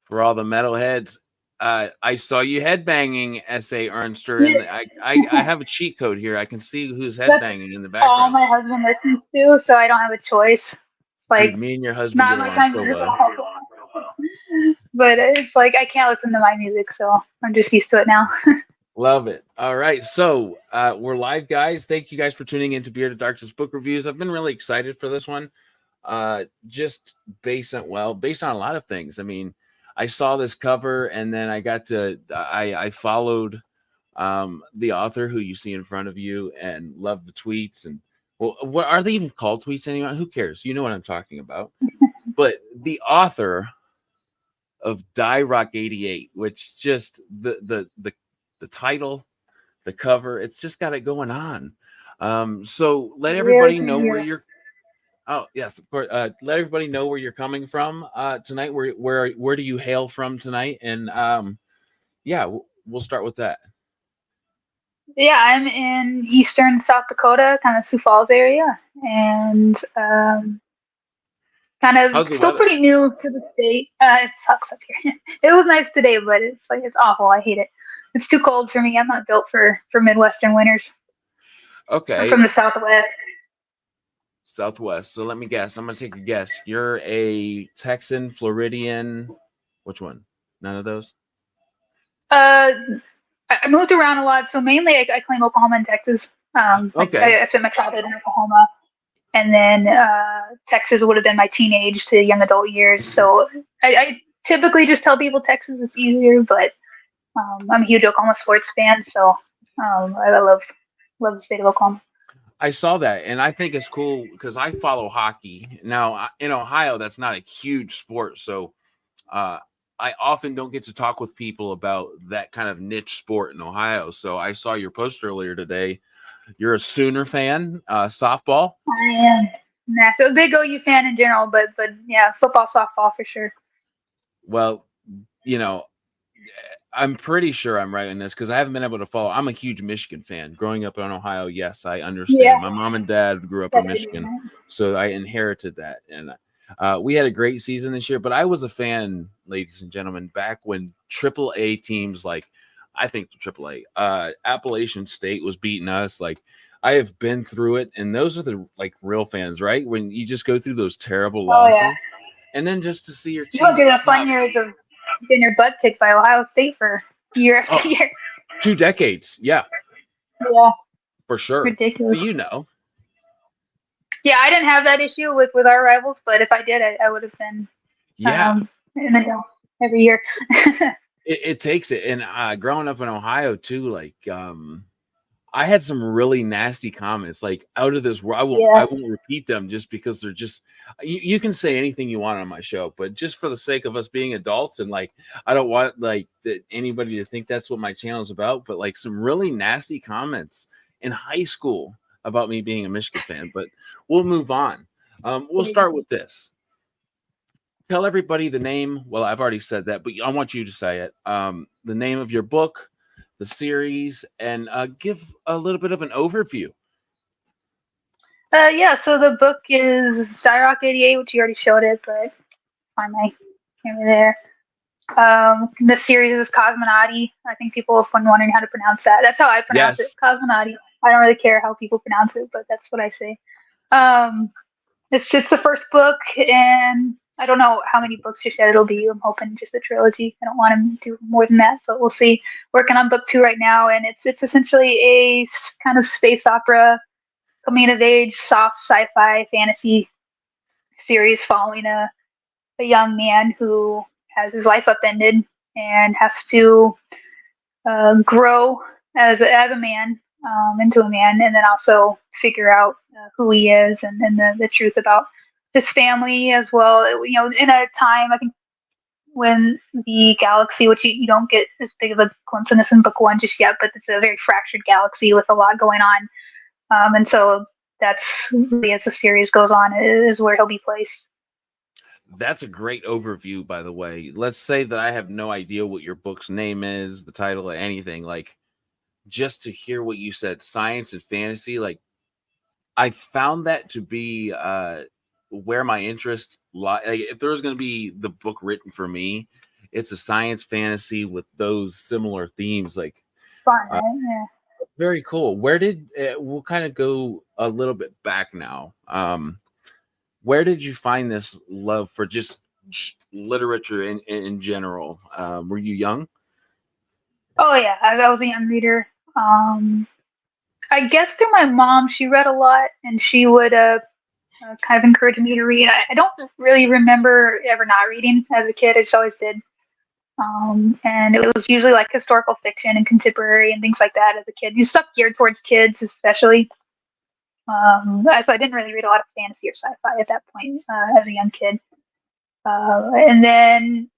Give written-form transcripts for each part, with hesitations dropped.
For all the metalheads, I saw you headbanging S.A. Ernster, and Yeah, I have a cheat code here. I can see who's that's headbanging in the all background. my husband listens to, so I don't have a choice. It's Dude, like me and your husband not get my along kind so of music, well. but it's like I can't listen to my music, so I'm just used to it now. Love it. All right. So we're live, guys. Thank you guys for tuning in to Bearded Darkness book reviews. I've been really excited for this one. Just based on a lot of things. I mean, I saw this cover and then I followed the author who you see in front of you and loved the tweets. And well, what are they even called tweets anymore? Who cares? You know what I'm talking about. But the author of DIEROCK88, which just the title, the cover, it's just got it going on. So let Yeah, everybody know where you're. Oh yes, of course. Let everybody know where you're coming from tonight. Where do you hail from tonight? And yeah, we'll start with that. yeah, I'm in eastern South Dakota, kind of Sioux Falls area, and kind of How's the still weather? pretty new to the state. It sucks up here. It was nice today, but it's like it's awful. I hate it. It's too cold for me. I'm not built for Midwestern winters. I'm Okay, from the Southwest. Southwest. So let me guess. I'm gonna take a guess. You're a Texan, Floridian. Which one? None of those. Uh, I moved around a lot, so mainly I claim Oklahoma and Texas. Like Okay, I spent my childhood in Oklahoma, and then Texas would have been my teenage to young adult years. So I typically just tell people Texas. It's easier, but I'm a huge Oklahoma sports fan, so I love the state of Oklahoma. I saw that, and I think it's cool because I follow hockey now. In Ohio, that's not a huge sport, so uh, I often don't get to talk with people about that kind of niche sport in Ohio. So I saw your post earlier today. You're a Sooner fan, softball. I am massive big OU fan in general, but yeah, football, softball for sure. Well, you know, I'm pretty sure I'm right in this because I haven't been able to follow. I'm a huge Michigan fan. Growing up in Ohio, yes, I Yeah, understand. My mom and dad grew up in that's a good Michigan, one. so I inherited that. And we had a great season this year. But I was a fan, ladies and gentlemen, back when AAA teams like I think the AAA Appalachian State was beating us. Like I have been through it, and those are the like real fans, right? When you just go through those terrible Oh yeah, losses, and then just to see your you went team through the come fun out. years of getting your butt kicked by Ohio State for year after Oh, year. 2 decades, yeah, Yeah, for sure. But ridiculous. you know, Yeah, I didn't have that issue with our rivals, but if I did, I would have been yeah, in the know every year. it takes it. And growing up in Ohio too, like I had some really nasty comments, like out of this world. Yeah, I won't repeat them just because they're just. You can say anything you want on my show, but just for the sake of us being adults and like I don't want like anybody to think that's what my channel is about. But like some really nasty comments in high school about me being a Michigan fan. But we'll move on. We'll start with this. Tell everybody the name. Well, I've already said that, but I want you to say it. The name of your book, the series, and give a little bit of an overview. yeah. So the book is DIEROCK88, which you already showed it, but find my camera there. The series is Cosmonauty. I think people have been wondering how to pronounce that. That's how I pronounce it, Yes, Cosmonauty. I don't really care how people pronounce it, but that's what I say. Um, it's just the first book, and I don't know how many books just yet it'll be. I'm hoping just a trilogy. I don't want to do more than that, but we'll see. Working on book 2 right now, and it's essentially a kind of space opera, coming of age, soft sci-fi fantasy series following a young man who has his life upended and has to grow as a man into a man, and then also figure out who he is and the truth about his family as well. You know, in a time I think when the galaxy, which you don't get as big of a glimpse in this in book 1 just yet, but it's a very fractured galaxy with a lot going on, and so that's really as the series goes on is where he'll be placed. that's a great overview, by the way. Let's say that I have no idea what your book's name is, the title, or anything. Like, just to hear what you said, science and fantasy, like, I found that to be where my interest lies. Like, if there was going to be the book written for me, it's a science fantasy with those similar themes. Like, Fun, right? Yeah. very cool. Where did we'll kind of go a little bit back now. Where did you find this love for just literature in general? Were you young? Oh yeah, I was a young reader. I guess through my mom, she read a lot, and she would kind of encourage me to read. I don't really remember ever not reading as a kid. I just always did. And it was usually like historical fiction and contemporary and things like that as a kid. You stuff geared towards kids, especially. So I didn't really read a lot of fantasy or sci-fi at that point as a young kid. And then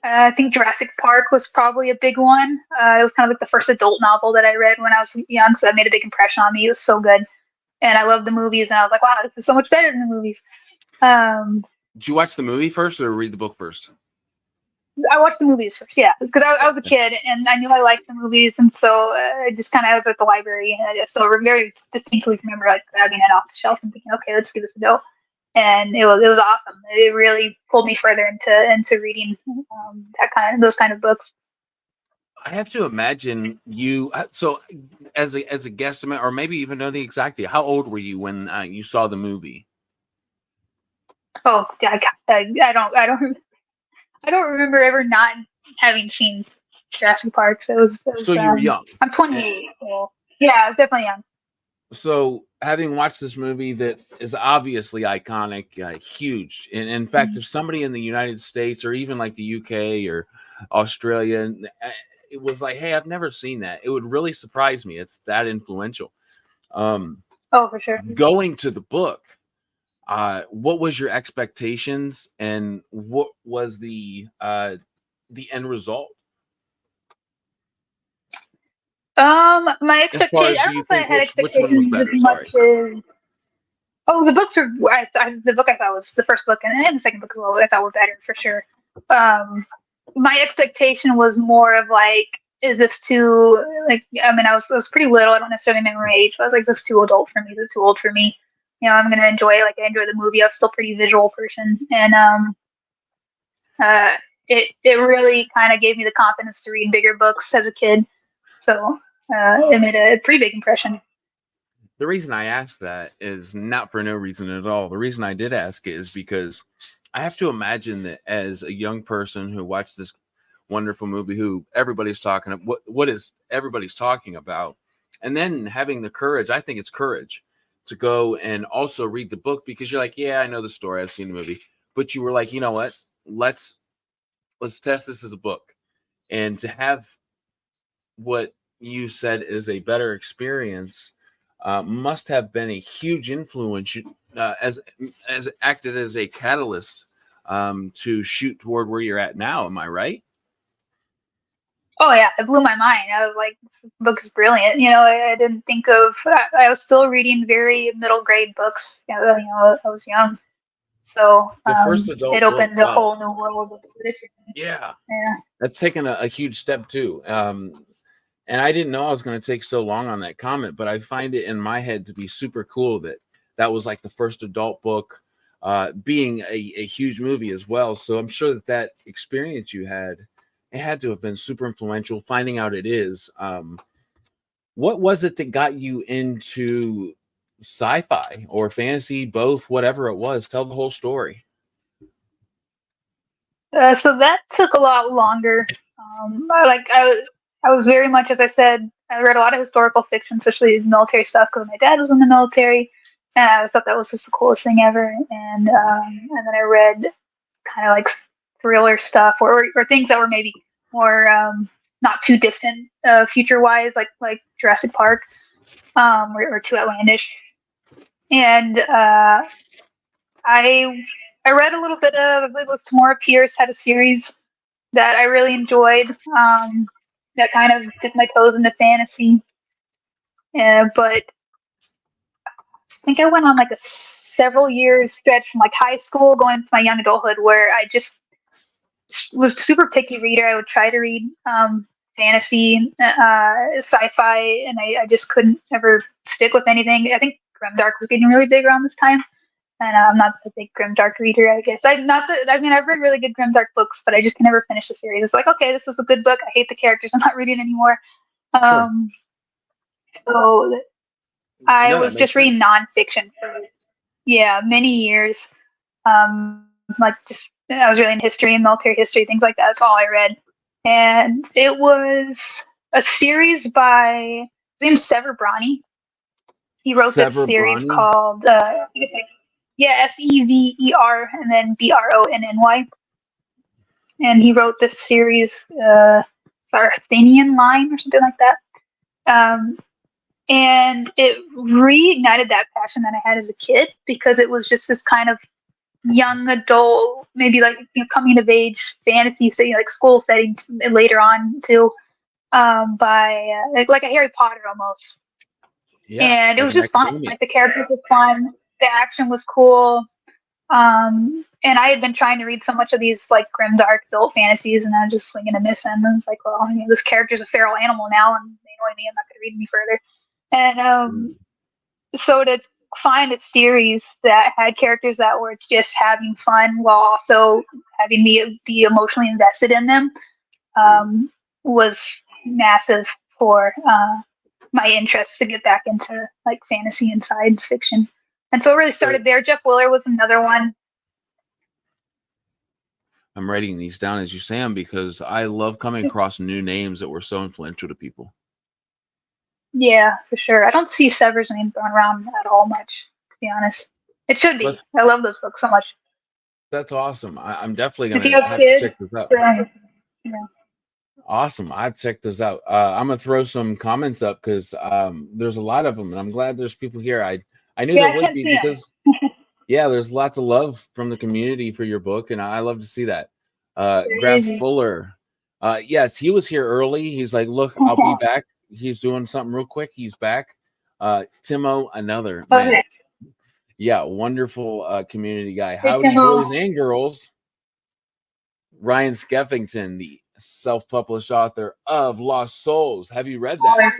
I think Jurassic Park was probably a big one. It was kind of like the first adult novel that I read when I was young, so that made a big impression on me. It was so good, and I loved the movies, and I was like, wow, this is so much better than the movies. Did you watch the movie first or read the book first? I watched the movies first, yeah, because I was a kid and I knew I liked the movies, and so I just kind of was at the library, and I still very distinctly remember like grabbing it off the shelf and thinking, okay, let's give this a go, and it was awesome. It really pulled me further into reading those kind of books. I have to imagine you. So, as a guesstimate, or maybe even know the exact date, how old were you when you saw the movie? Oh, yeah, I don't remember ever not having seen Jurassic Park. So you were young. I'm 28. So yeah, I was definitely young. So having watched this movie that is obviously iconic, huge, and in fact, if somebody in the United States or even like the UK or Australia, it was like, hey, I've never seen that, it would really surprise me. It's that influential. Oh, for sure. Going to the book, what was your expectations and what was the end result? My expectations. I don't know if I had expectations as much as. Oh, the books were. The book I thought was the first book, and the second book I thought were better for sure. My expectation was more of like, is this too like? I mean, I was pretty little. I don't necessarily remember my age, but I was like, this is too adult for me. This is too old for me. You know, I'm gonna enjoy it. Like I enjoy the movie. I was still a pretty visual person, and it really kind of gave me the confidence to read bigger books as a kid. So it made a pretty big impression. The reason I asked that is not for no reason at all. The reason I did ask it is because I have to imagine that as a young person who watched this wonderful movie, who everybody's talking about, what is everybody's talking about, and then having the courage, I think it's courage, to go and also read the book, because you're like, yeah, I know the story, I've seen the movie, but you were like, you know what, let's test this as a book. And to have what you said is a better experience must have been a huge influence, as acted as a catalyst to shoot toward where you're at now. Am I right? Oh yeah, it blew my mind. I was like, this book's brilliant. You know, I didn't think of. I was still reading very middle grade books. You know, I was young, so the first adult it opened book, a whole new world of literature. Yeah, that's taken a huge step too. And I didn't know I was going to take so long on that comment, but I find it in my head to be super cool that that was like the first adult book, being a huge movie as well. So I'm sure that that experience you had, it had to have been super influential. Finding out it is, what was it that got you into sci-fi or fantasy, both, whatever it was? Tell the whole story. So that took a lot longer. I was very much, as I said, I read a lot of historical fiction, especially military stuff, because my dad was in the military, and I thought that was just the coolest thing ever. And then I read kind of like thriller stuff, or things that were maybe more not too distant future wise, like Jurassic Park, or too outlandish. And I read a little bit of, I believe it was Tamora Pierce had a series that I really enjoyed, that kind of dipped my toes into fantasy. But I think I went on like a several years stretch from like high school going to my young adulthood where I just was super picky reader. I would try to read fantasy, sci-fi, and I just couldn't ever stick with anything. I think Grimdark was getting really big around this time. and I'm not a big Grimdark reader. I guess I've read really good Grimdark books, but I just can never finish the series. It's like, okay, this was a good book. I hate the characters. I'm not reading anymore. Sure. So I No, that was makes just reading sense. nonfiction for many years. Like just I was really in history and military history, things like that. That's all I read, and it was a series by his name's Sever Bronny. He wrote this Sever series Bronny. called Sever and then Bronny, and he wrote this series Sarthanian Line or something like that. And it reignited that passion that I had as a kid because it was just this kind of young adult, maybe like coming of age fantasy setting, like school setting later on too, by like a Harry Potter almost. Yeah, And it like was an just fun. academia. Like the characters were fun, the action was cool. And I had been trying to read so much of these like grimdark adult fantasies, and I was just swinging a miss. And I was like, well, this character's a feral animal now, and they annoy me. I'm not going to read any further. And so to find a series that had characters that were just having fun while also having the emotionally invested in them was massive for my interest to get back into like fantasy and science fiction. And so it really started there. Jeff Willer was another one. I'm writing these down as you say them because I love coming across new names that were so influential to people. Yeah, for sure. I don't see Sever's name thrown around at all much, to be honest. It should be. I love those books so much. That's awesome. I'm definitely going to have to check this out. Yeah. Awesome. I've checked those out. I'm going to throw some comments up because there's a lot of them, and I'm glad there's people here. I knew there would be because, yeah, there's lots of love from the community for your book, and I love to see that. Grass Fuller. Yes, he was here early. He's like, look, I'll be back. He's doing something real quick. He's back. Timo, another man. Yeah, wonderful community guy. Howdy, boys and girls. Ryan Skeffington, the self-published author of Lost Souls. Have you read that?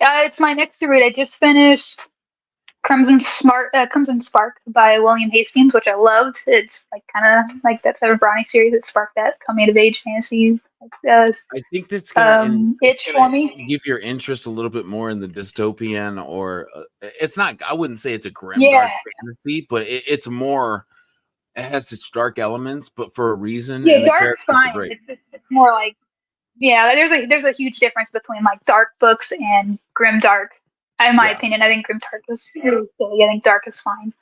It's my next to read. I just finished Crimson Spark by William Hastings, which I loved. It's like kind of like that Sever Bronny series that sparked that coming of age fantasy. I think that's gonna itch for me. Give your interest a little bit more in the dystopian, or it's not. I wouldn't say it's a grimdark fantasy, but it's more. It has its dark elements, but for a reason. Yeah, dark's fine. It's more like there's a huge difference between like dark books and grimdark. In my opinion, I think grimdark is really silly. I think dark is fine.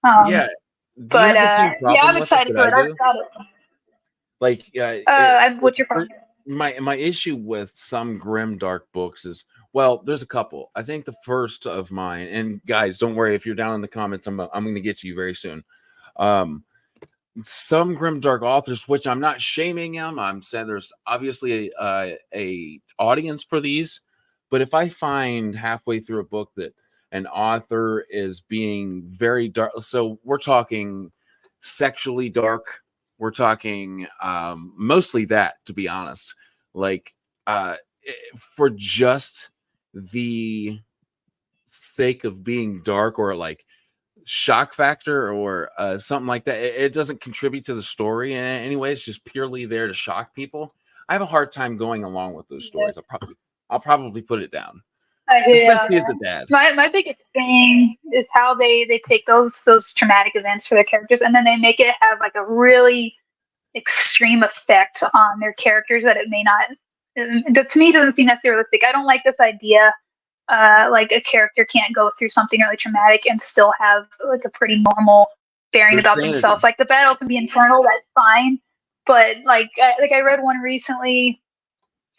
But I'm excited for it. Like, what's your problem? My issue with some grimdark books is, well, there's a couple. I think the first of mine, and guys, don't worry if you're down in the comments. I'm going to get to you very soon. Some grimdark authors, which I'm not shaming them. I'm saying there's obviously a audience for these. But if I find halfway through a book that an author is being very dark, so we're talking sexually dark, we're talking mostly that, to be honest, like for just the sake of being dark, or like shock factor, or something like that, it doesn't contribute to the story in any way. It's just purely there to shock people. I have a hard time going along with those stories. I'll probably put it down, especially as a dad. My biggest thing is how they take those traumatic events for their characters, and then they make it have like a really extreme effect on their characters that it may not. To me, it doesn't seem necessarily realistic. I don't like this idea. Like a character can't go through something really traumatic and still have like a pretty normal bearing about themselves. Like the battle can be internal, that's fine. But like I read one recently,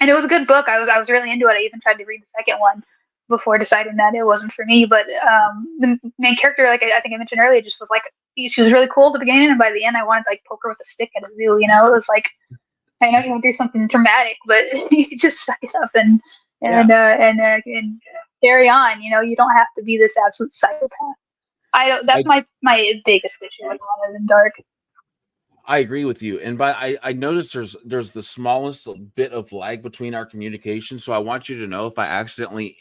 and it was a good book. I was really into it. I even tried to read the second one before deciding that it wasn't for me. But the main character, like I think I mentioned earlier, just was like she was really cool at the beginning, and by the end, I wanted to like poke her with a stick at a zoo. It was like, I know you want to do something traumatic, but you just suck it up and carry on. You don't have to be this absolute psychopath. That's my biggest issue with a lot of dark. I agree with you, and I noticed there's the smallest bit of lag between our communication. So I want you to know, if I accidentally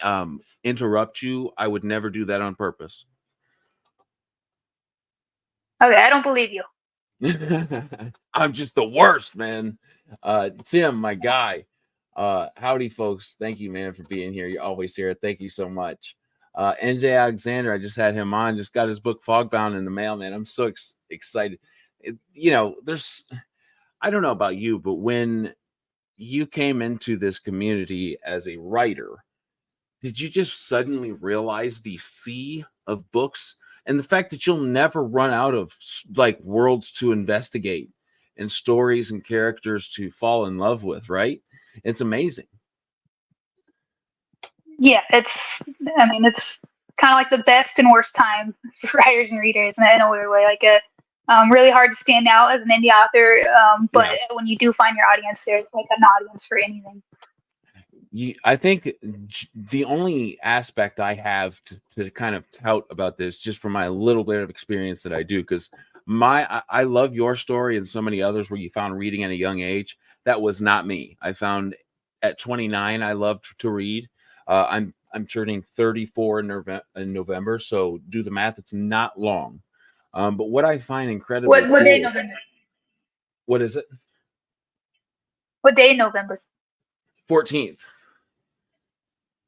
interrupt you, I would never do that on purpose. Okay, I don't believe you. I'm just the worst, man. Tim, my guy. Howdy, folks. Thank you, man, for being here. You're always here. Thank you so much. NJ Alexander, I just had him on. Just got his book Fogbound in the mail, man. I'm so excited. There's, I don't know about you, but when you came into this community as a writer, did you just suddenly realize the sea of books and the fact that you'll never run out of like worlds to investigate and stories and characters to fall in love with, right? It's amazing. Yeah, it's kind of like the best and worst time for writers and readers in a weird way. Like really hard to stand out as an indie author, but when you do find your audience, there's like an audience for anything. I think the only aspect I have to kind of tout about this, just from my little bit of experience that I do, because I love your story and so many others where you found reading at a young age. That was not me. I found at 29, I loved to read. I'm turning 34 in November, so do the math. It's not long. But what I find incredibly what cool, day in November? What is it? What day in November? 14th.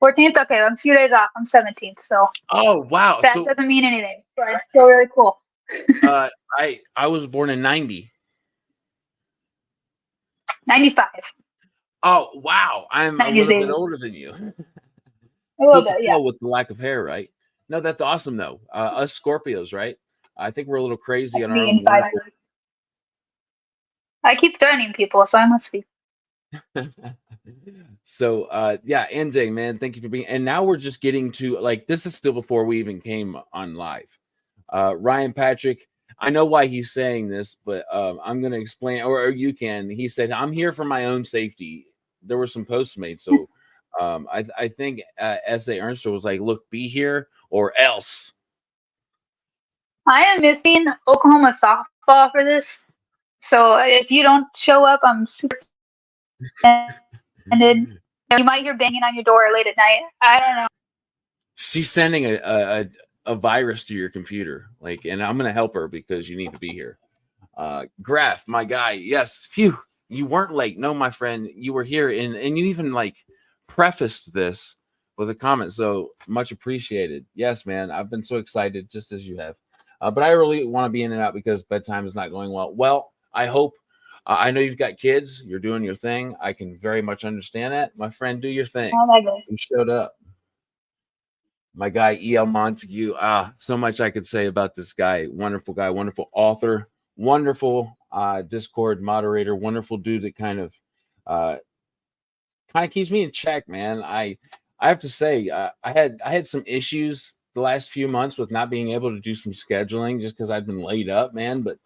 14th? Okay, I'm a few days off. I'm 17th, so. Oh, wow. That doesn't mean anything, but it's still really cool. I was born in 90. 95. Oh, wow. I'm a little bit older than you. A little bit, yeah. With the lack of hair, right? No, that's awesome, though. Us Scorpios, right? I think we're a little crazy on our own. I keep threatening people, so I must be. So, yeah, NJ, man, thank you for being. And now we're just getting to, like, this is still before we even came on live. Ryan Patrick, I know why he's saying this, but I'm going to explain, or you can. He said, I'm here for my own safety. There were some posts made, so I think S.A. Ernster was like, look, be here or else. I am missing Oklahoma softball for this. So if you don't show up, I'm super offended. You might hear banging on your door late at night. I don't know. She's sending a virus to your computer, like, and I'm gonna help her because you need to be here. Graf, my guy, yes, phew, you weren't late. No, my friend, you were here, and you even like prefaced this with a comment, so much appreciated. Yes, man, I've been so excited, just as you have. But I really want to be in and out because bedtime is not going well. Well, I hope. I know you've got kids. You're doing your thing. I can very much understand that, my friend. Do your thing. You showed up. My guy E.L. Montague. So much I could say about this guy. Wonderful guy, wonderful author, wonderful Discord moderator, wonderful dude that kind of keeps me in check, man. I have to say, I had some issues the last few months with not being able to do some scheduling just because I'd been laid up, man. But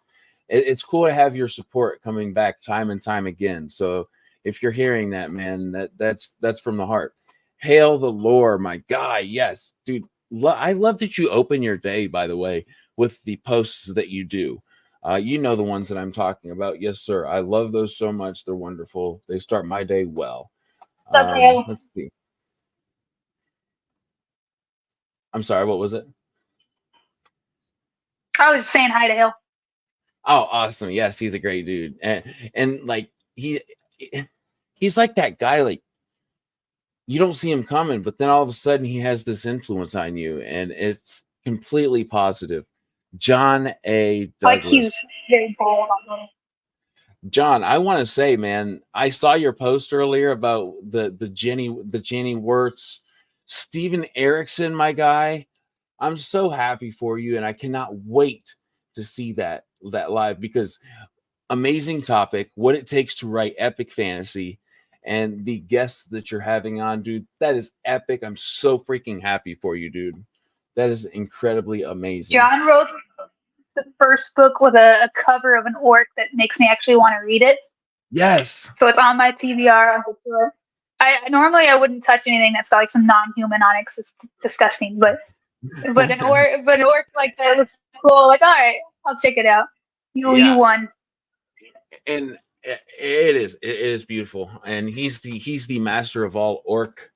it's cool to have your support coming back time and time again. So if you're hearing that, man, that's from the heart. Hail the lore, my guy. Yes, dude. I love that you open your day, by the way, with the posts that you do. You know the ones that I'm talking about. Yes, sir. I love those so much. They're wonderful. They start my day well. Let's see. I'm sorry. What was it? I was just saying hi to Hill. Oh, awesome. Yes, he's a great dude. And like he's like that guy, like you don't see him coming, but then all of a sudden he has this influence on you, and it's completely positive. John A. Douglas. Like he's very bold on me. John, I want to say, man, I saw your post earlier about the Jenny Wirtz, Steven Erickson, my guy. I'm so happy for you, and I cannot wait to see that live because amazing topic, what it takes to write epic fantasy, and the guests that you're having on, dude. That is epic. I'm so freaking happy for you, dude. That is incredibly amazing. John wrote the first book with a cover of an orc that makes me actually want to read it. Yes. So it's on my TBR. I normally I wouldn't touch anything that's got like some non-human on it. 'Cause it's disgusting, but an orc like that looks cool. Like, all right, I'll check it out. You won. And it is beautiful, and he's the master of all orc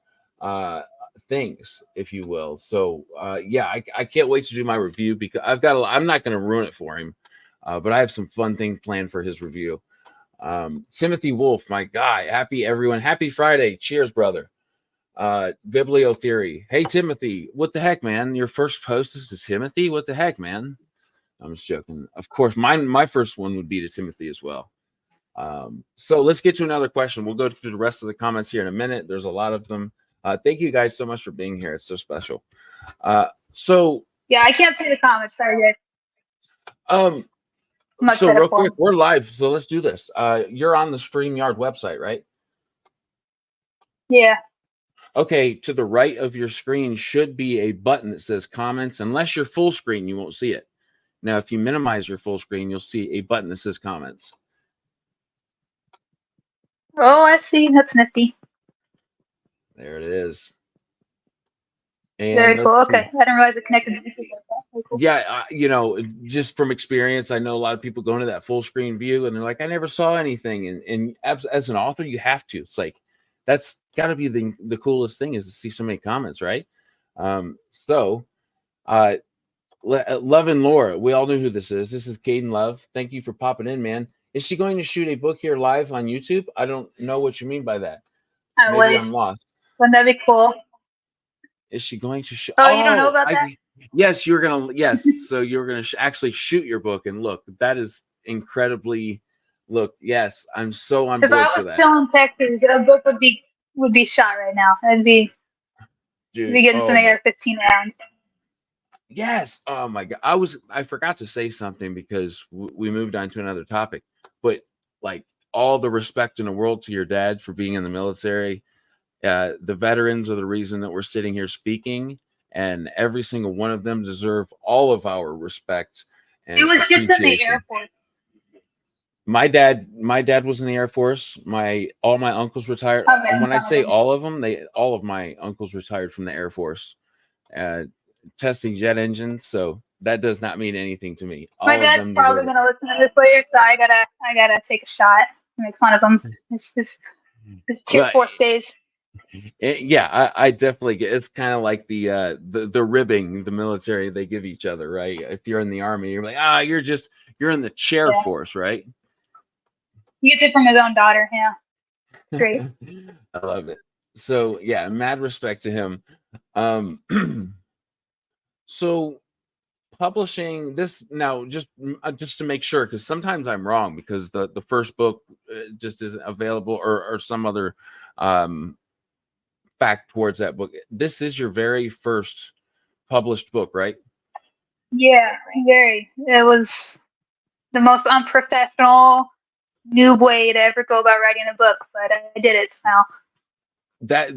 things, if you will. So yeah, I can't wait to do my review, because I'm not going to ruin it for him, but I have some fun things planned for his review. Timothy Wolf, my guy. Happy Friday. Cheers, brother. Biblio Theory. Hey Timothy, what the heck, man? Your first post is to Timothy? What the heck, man? I'm just joking. Of course, my first one would be to Timothy as well. So let's get to another question. We'll go through the rest of the comments here in a minute. There's a lot of them. Thank you guys so much for being here. It's so special. So yeah, I can't see the comments. Sorry, guys. So real quick, we're live. So let's do this. You're on the StreamYard website, right? Yeah. Okay, to the right of your screen should be a button that says comments. Unless you're full screen, you won't see it. Now, if you minimize your full screen, you'll see a button that says comments. Oh, I see. That's nifty. There it is. And very cool. Okay, I didn't realize it connected to YouTube like that. Very cool. Yeah, just from experience, I know a lot of people go into that full screen view and they're like, I never saw anything. And as an author, you have to. It's like, that's got to be the coolest thing, is to see so many comments, right? Love and Laura, we all know who this is. This is Kaden Love. Thank you for popping in, man. Is she going to shoot a book here live on YouTube? I don't know what you mean by that. Maybe I'm lost. Wouldn't that be cool? Is she going to shoot? Oh, you don't know about that? Yes, you're gonna. Yes, so you're gonna actually shoot your book, and look, that is incredibly. Look, yes, I'm so on board for that. If I was still in Texas, a book would be shot right now. I'd be getting some AR-15 rounds. Yes. Oh my God. I forgot to say something because we moved on to another topic, but like, all the respect in the world to your dad for being in the military. The veterans are the reason that we're sitting here speaking, and every single one of them deserve all of our respect. And it was just in the Air Force. My dad was in the Air Force. All my uncles retired. And when I say all of them, all of my uncles retired from the Air Force, testing jet engines. So that does not mean anything to me. My dad's probably gonna listen to this later, so I gotta take a shot and make fun of him. His Tier 4 stays. Yeah, I definitely get. It's kind of like the ribbing the military they give each other, right? If you're in the Army, you're like, you're in the chair force, right? He gets it from his own daughter. Yeah, it's great. I love it. So yeah, mad respect to him. So publishing this now, just to make sure, because sometimes I'm wrong, because the first book just isn't available, or some other fact towards that book. This is your very first published book, right? Yeah, very. It was the most unprofessional, noob way to ever go about writing a book, but I did it somehow. That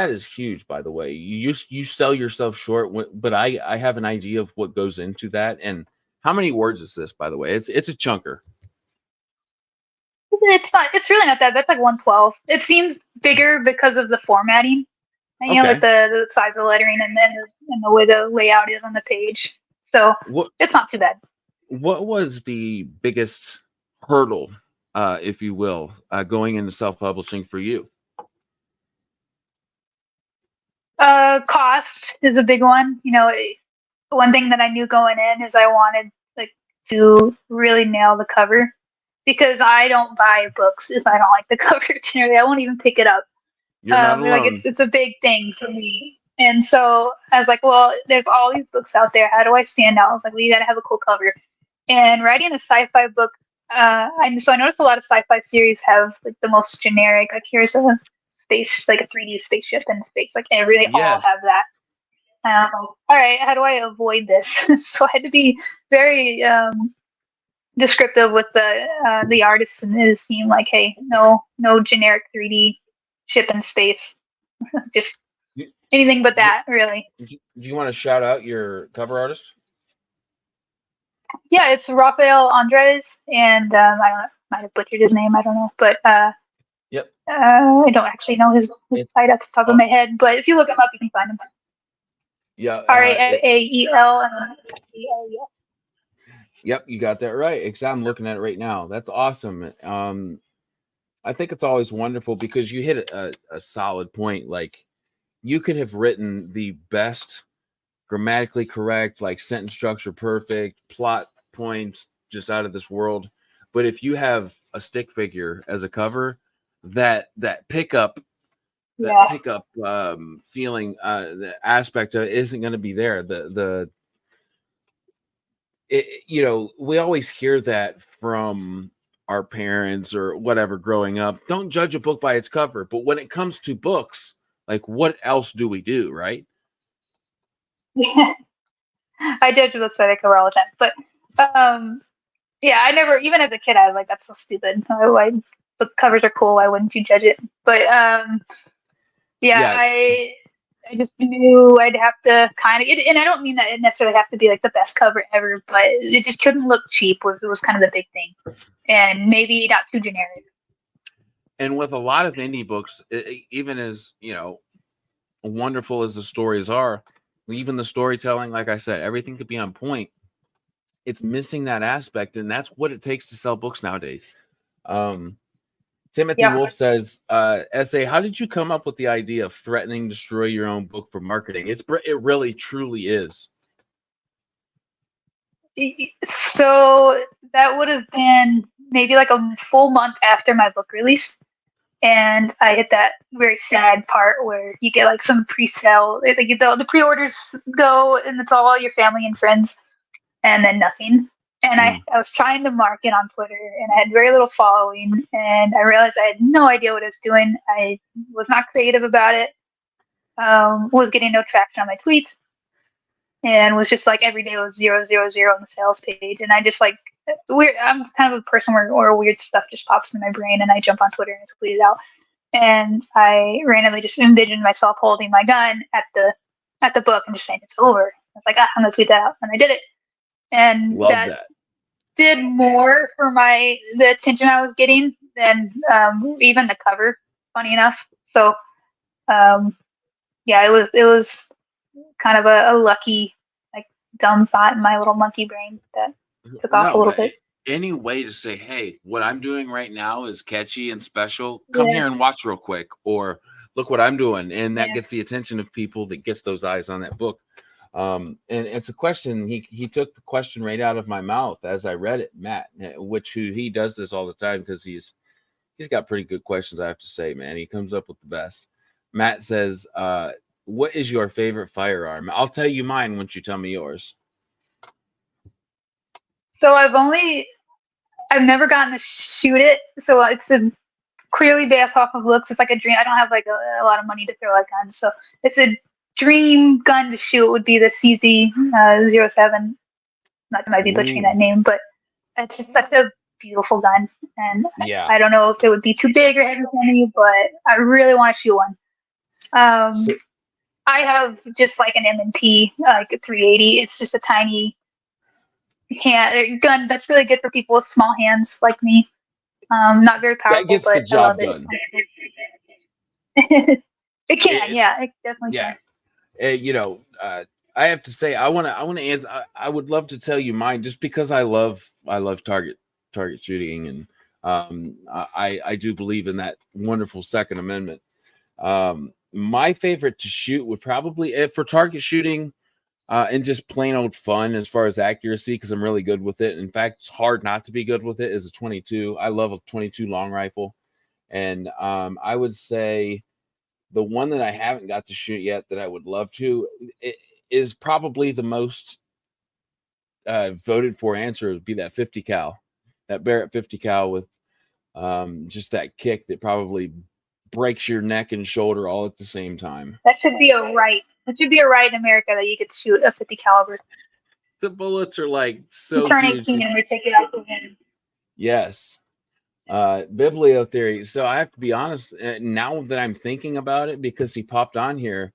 is huge, by the way. You sell yourself short, but I have an idea of what goes into that. And how many words is this, by the way? It's a chunker. It's really not that. That's like 112. It seems bigger because of the formatting. And, you know, like the size of the lettering and the way the layout is on the page. So it's not too bad. What was the biggest hurdle, if you will, going into self-publishing for you? Cost is a big one. You know, one thing that I knew going in is I wanted to really nail the cover, because I don't buy books if I don't like the cover. Generally, I won't even pick it up. You're not alone. It's a big thing for me. And so I was like, well, there's all these books out there. How do I stand out? I was like, well, you got to have a cool cover. And writing a sci-fi book, I noticed a lot of sci-fi series have the most generic, here's a space, a 3D spaceship in space. They all have that. All right, how do I avoid this? So I had to be very descriptive with the artists and his team. Hey, no generic 3D ship in space. Just anything but that, really. Do you want to shout out your cover artist? Yeah, it's Rafael Andres, and I might have butchered his name. I don't know, but yep. I don't actually know his site at the top of my head. But if you look him up, you can find him. Yeah. Rafael and E-L-E-S. Yep, you got that right. I'm looking at it right now. That's awesome. I think it's always wonderful because you hit a solid point. Like you could have written the best grammatically correct, like sentence structure perfect, plot points just out of this world. But if you have a stick figure as a cover, that pickup Yeah. feeling, the aspect of it isn't going to be there. You know, we always hear that from our parents or whatever growing up. Don't judge a book by its cover. But when it comes to books, like what else do we do, right? I judge books by the cover all the time, but yeah, I never, even as a kid, I was like, that's so stupid. Why book covers are cool? Why wouldn't you judge it? But yeah, Yeah, I just knew I'd have to kind of, and I don't mean that it necessarily has to be like the best cover ever, but it just couldn't look cheap. Was kind of the big thing, and maybe not too generic. and with a lot of indie books, even as you know, wonderful as the stories are, even the storytelling, like I said, everything could be on point. It's missing that aspect, and that's what it takes to sell books nowadays. Um, Timothy Yeah. Wolf says, "Essay, how did you come up with the idea of threatening to destroy your own book for marketing? It really truly is." So that would have been maybe like a full month after my book release. And I hit that very sad part where you get like some pre-sale, like the pre-orders go, and it's all your family and friends, and then nothing. And I was trying to market on Twitter, and I had very little following, and I realized I had no idea what I was doing. I was not creative about it. Was getting no traction on my tweets, and was just like every day was 000 on the sales page, and I just like weird. I'm kind of a person where weird stuff just pops in my brain, and I jump on Twitter and just tweet it out. And I randomly just envisioned myself holding my gun at the book and just saying it's over. I was like, I'm gonna tweet that out, and I did it, and Love that that. did more for the attention I was getting than even the cover. Funny enough, so yeah, it was kind of a lucky like dumb thought in my little monkey brain that took off a No, little bit. any way to say, hey, what I'm doing right now is catchy and special. Come Yeah, here and watch real quick, or look what I'm doing, and that yeah, gets the attention of people. That gets those eyes on that book. And it's a question. He took the question right out of my mouth as I read it, Matt. Which he does this all the time because he's got pretty good questions. I have to say, man, he comes up with the best. Matt says, "What is your favorite firearm?" I'll tell you mine once you tell me yours. so I've never gotten to shoot it, so it's a clearly based off of looks. It's like a dream. I don't have like a lot of money to throw at guns, so it's a dream gun to shoot. Would be the CZ 07. Not that I might be butchering Ooh, that name, but it's just such a beautiful gun, and yeah. I don't know if it would be too big or heavy for me, but I really want to shoot one. So I have just like an M&P, like a 380. It's just a tiny gun that's really good for people with small hands like me. Not very that powerful, gets the but I love job it. done. It can, It, yeah, it definitely yeah. can. You know, I have to say, I want to answer. I would love to tell you mine, just because I love target shooting, and I do believe in that wonderful Second Amendment. My favorite to shoot would probably, if for target shooting, and just plain old fun as far as accuracy, because I'm really good with it. In fact, it's hard not to be good with it. Is a 22. I love a 22 long rifle, and I would say the one that I haven't got to shoot yet that I would love to, it is probably the most voted for answer would be that 50 cal, that Barrett 50 cal with just that kick that probably breaks your neck and shoulder all at the same time. That should be a right. That should be a right in America that you could shoot a 50 caliber. The bullets are like You so turn huge. 18 and we take it out the hand. Yes. Biblio theory. So I have to be honest, now that I'm thinking about it, because he popped on here.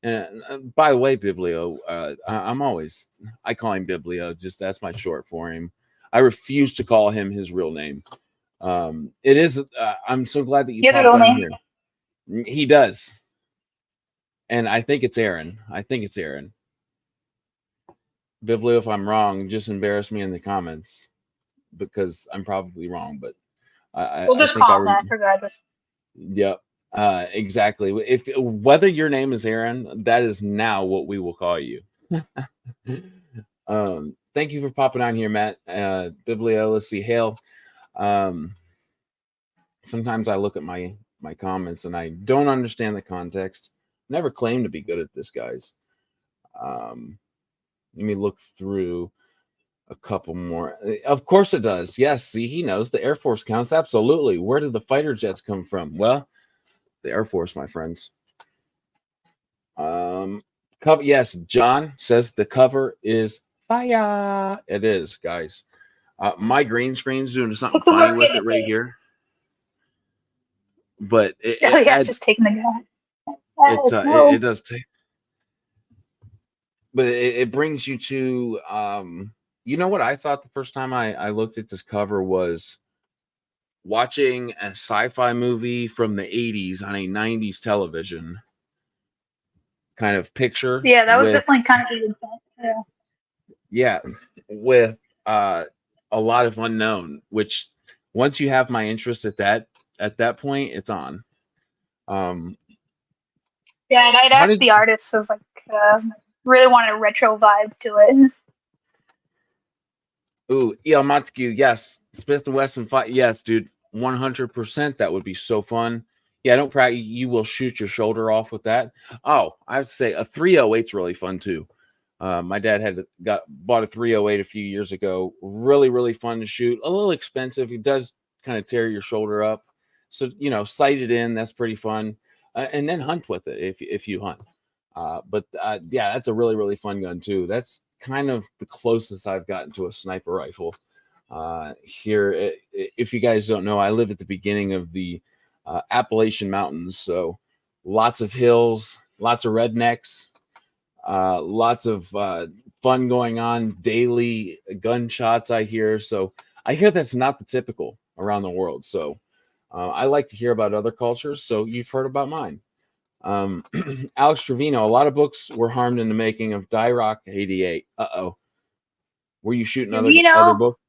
By the way, Biblio, I call him Biblio, just that's my short for him. I refuse to call him his real name. It is, I'm so glad that you You have a popped real on name? here. He does. And I think it's Aaron. I think it's Aaron. Biblio, if I'm wrong, just embarrass me in the comments, because I'm probably wrong, but We'll just call him that regardless. Yep. Exactly. If whether your name is Aaron, that is now what we will call you. Thank you for popping on here, Matt. BIBLO, let's see, Hail. Sometimes I look at my comments and I don't understand the context. Never claimed to be good at this, guys. Let me look through a couple more. Of course it does. Yes, see, he knows. The Air Force counts. Absolutely. Where did the fighter jets come from? Well, the Air Force, my friends. Cover. Yes, John says the cover is fire. It is, guys. My green screen's doing something funny with it right here. But it adds, just taking the guy. It does take, but it brings you to you know what I thought the first time I looked at this cover was watching a sci-fi movie from the 80s on a 90s television kind of picture. Yeah, that was definitely kind of the intent. Yeah, with a lot of unknown, which once you have my interest at that point, it's on. Yeah, and I'd asked the artist, so I was like, really wanted a retro vibe to it. Ooh, E.L. Montague, yes. Smith & Wesson, yes, dude, 100%. That would be so fun. Yeah, don't practice. You will shoot your shoulder off with that. Oh, I would say a 308's really fun too. My dad bought a 308 a few years ago. Really, really fun to shoot. A little expensive. It does kind of tear your shoulder up. So, sight it in. That's pretty fun. And then hunt with it if you hunt. But yeah, that's a really, really fun gun too. That's kind of the closest I've gotten to a sniper rifle. Here, if you guys don't know, I live at the beginning of the Appalachian Mountains. So lots of hills, lots of rednecks. Lots of fun going on, daily gunshots I hear. So I hear that's not the typical around the world. So I like to hear about other cultures. So you've heard about mine. Alex Trevino, a lot of books were harmed in the making of DIEROCK88. Uh-oh. Were you shooting other books?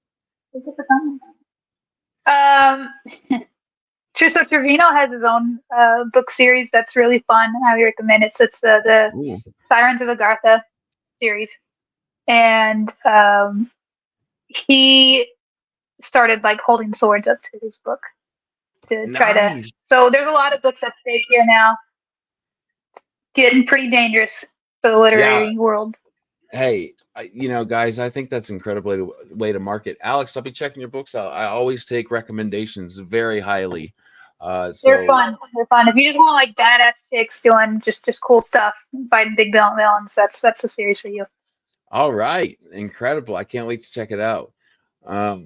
So Trevino has his own book series that's really fun. I highly recommend it. So it's the Sirens of Agartha series, and he started like holding swords up to his book to try to. So there's a lot of books at stake here now. Getting pretty dangerous for the literary world. Hey, guys, I think that's an incredible way to market. Alex, I'll be checking your books out. I always take recommendations very highly. They're fun. They're fun. If you just want like badass chicks doing just cool stuff, fighting big villains, that's the series for you. All right, incredible! I can't wait to check it out. I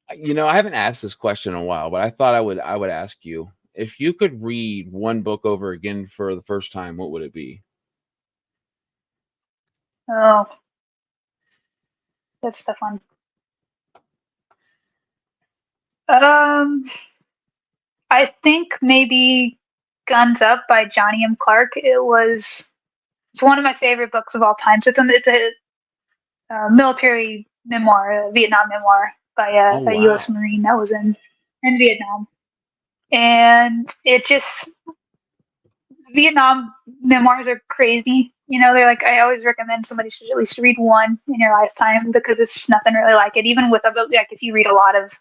haven't asked this question in a while, but I thought I would ask you if you could read one book over again for the first time. What would it be? Oh, that's the fun. I think maybe Guns Up by Johnny M. Clark. It's one of my favorite books of all time. So it's a military memoir, a Vietnam memoir by a U.S. Marine that was in Vietnam. And Vietnam memoirs are crazy. They're like, I always recommend somebody should at least read one in your lifetime because it's just nothing really like it. Even with if you read a lot of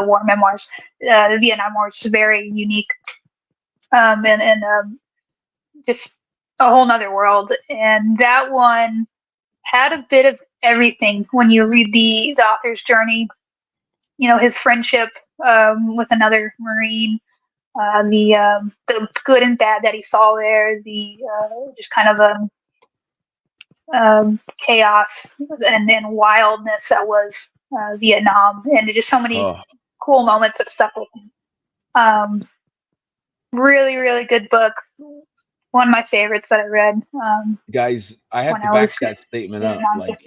war memoirs, the Vietnam War is very unique, and just a whole nother world. And that one had a bit of everything when you read the author's journey. His friendship with another Marine. The good and bad that he saw there, the just kind of chaos and wildness that was Vietnam, and just so many cool moments that stuck with him. Really, really good book. One of my favorites that I read. Guys, I have to back that statement up. Like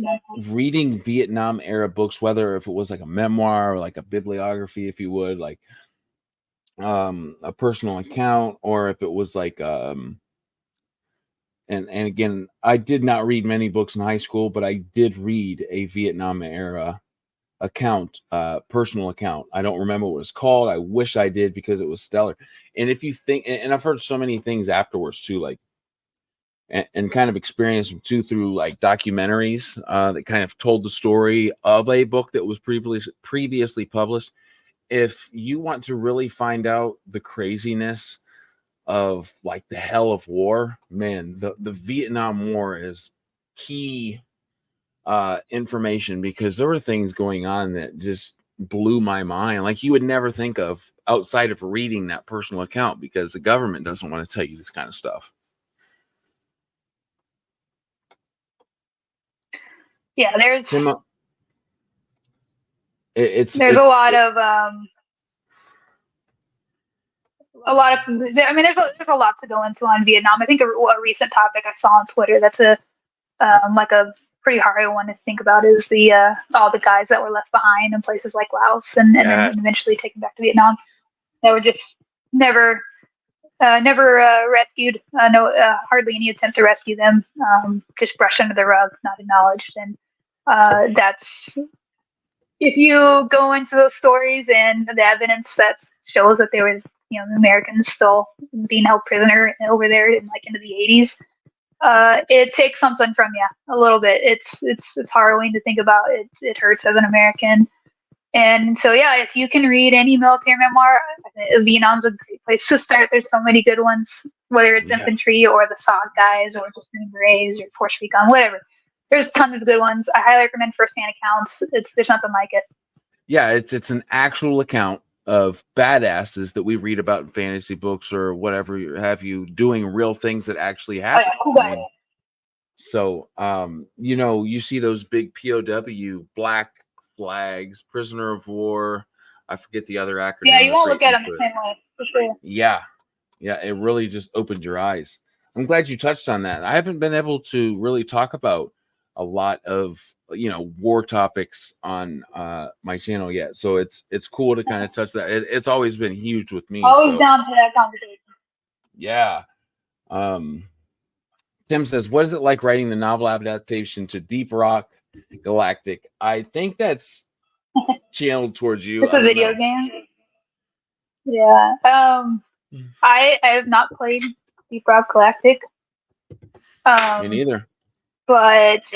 reading Vietnam era books, whether if it was like a memoir or like a bibliography, if you would, like a personal account, or if it was like and again, I did not read many books in high school, but I did read a Vietnam era account, personal account. I don't remember what it was called. I wish I did because it was stellar. And if you think, and I've heard so many things afterwards too, like, and kind of experienced them too through like documentaries that kind of told the story of a book that was previously published. If you want to really find out the craziness of like the hell of war, man, the Vietnam War is key information, because there were things going on that just blew my mind, like you would never think of outside of reading that personal account, because the government doesn't want to tell you this kind of stuff. Yeah, there's Tim, a lot of I mean, there's a lot to go into on Vietnam. I think a recent topic I saw on Twitter that's like a pretty hard one to think about is the all the guys that were left behind in places like Laos and then eventually taken back to Vietnam that were just never rescued. No, hardly any attempt to rescue them. Just brushed under the rug, not acknowledged. And that's, if you go into those stories and the evidence that shows that they were, the Americans still being held prisoner over there in like into the 80s, it takes something from you a little bit. It's harrowing to think about. It hurts as an American. And so, yeah, if you can read any military memoir, Vietnam's a great place to start. There's so many good ones, whether it's infantry or the SOG guys or just Green Berets or Force Recon, whatever. There's tons of good ones. I highly recommend firsthand accounts. There's nothing like it. Yeah, it's an actual account of badasses that we read about in fantasy books or whatever have you, doing real things that actually happen. So, you see those big POW black flags, prisoner of war. I forget the other acronym. Yeah, you won't look at them the same way, for sure. Yeah, it really just opened your eyes. I'm glad you touched on that. I haven't been able to really talk about a lot of war topics on my channel yet, so it's cool to kind of touch that. It's always been huge with me. Always down for that conversation. Yeah. Tim says, what is it like writing the novel adaptation to Deep Rock Galactic? I think that's channeled towards you. It's a video game. Yeah. I have not played Deep Rock Galactic. Me neither. But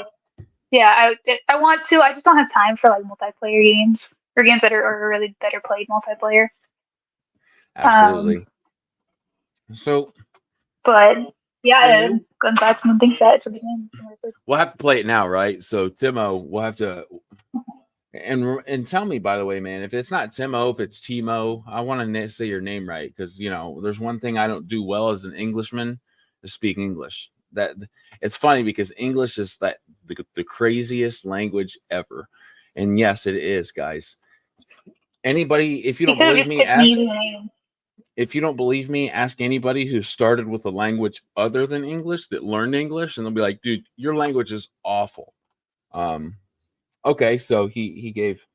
yeah, I want to. I just don't have time for like multiplayer games or games that are really better played multiplayer. Absolutely. But yeah, I'm glad someone thinks that it's a good game. We'll have to play it now, right? So Timo, we'll have to. And tell me, by the way, man, if it's not Timo, if it's Timo, I want to say your name right, because there's one thing I don't do well as an Englishman, is speak English. That it's funny because English is the craziest language ever, and yes, it is, guys. Anybody, if you don't believe me, if you don't believe me, ask anybody who started with a language other than English that learned English, and they'll be like, "Dude, your language is awful." Okay, so he gave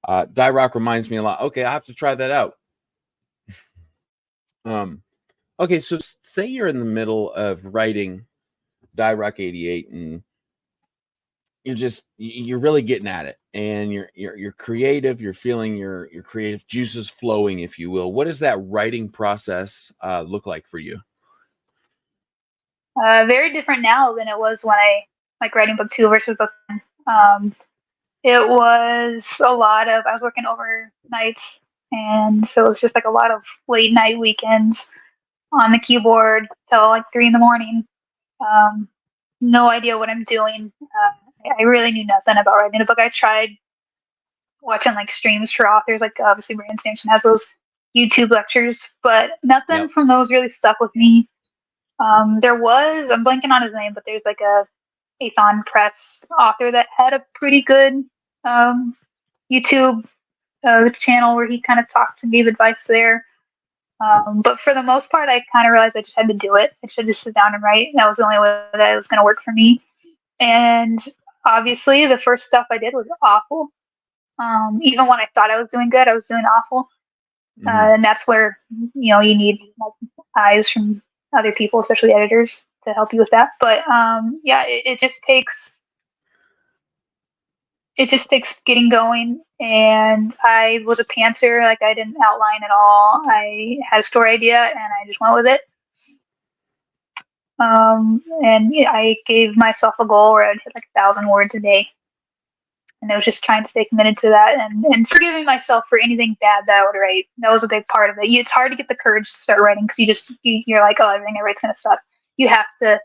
DIEROCK reminds me a lot. Okay, I have to try that out. Okay, so say you're in the middle of writing DIEROCK88 and you're really getting at it, and you're creative, you're feeling your creative juices flowing, if you will. What does that writing process look like for you? Very different now than it was when I like writing book 2 versus book 1. It was a lot of, I was working overnights, and so it was just like a lot of late night weekends on the keyboard till like 3 a.m. No idea what I'm doing. I really knew nothing about writing a book. I tried watching like streams for authors, like obviously Brandon Sanderson has those YouTube lectures, but nothing from those really stuck with me. There was, I'm blanking on his name, but there's like a Athon Press author that had a pretty good YouTube channel where he kind of talked and gave advice there. But for the most part, I kind of realized I just had to do it. I should just sit down and write. That was the only way that it was going to work for me. And obviously, the first stuff I did was awful. Even when I thought I was doing good, I was doing awful. And that's where you need eyes from other people, especially editors, to help you with that. But yeah, it just takes it just takes getting going. And I was a pantser, like I didn't outline at all. I had a story idea and I just went with it. And yeah, I gave myself a goal where I'd hit like 1,000 words a day. And I was just trying to stay committed to that, and forgiving myself for anything bad that I would write. That was a big part of it. It's hard to get the courage to start writing because you're like, oh, everything I write's gonna suck. You have to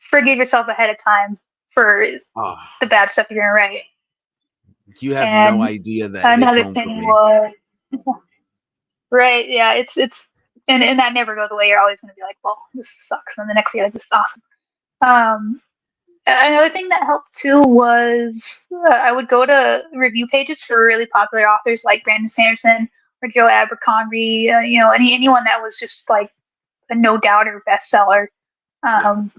forgive yourself ahead of time for the bad stuff you're gonna write. You have And no idea that hits another home for thing me. was right, yeah, it's and that never goes away. You're always gonna be like, well, this sucks, and the next day, like, this is awesome. Another thing that helped too was I would go to review pages for really popular authors like Brandon Sanderson or Joe Abercrombie. Anyone that was just like a no doubter bestseller. And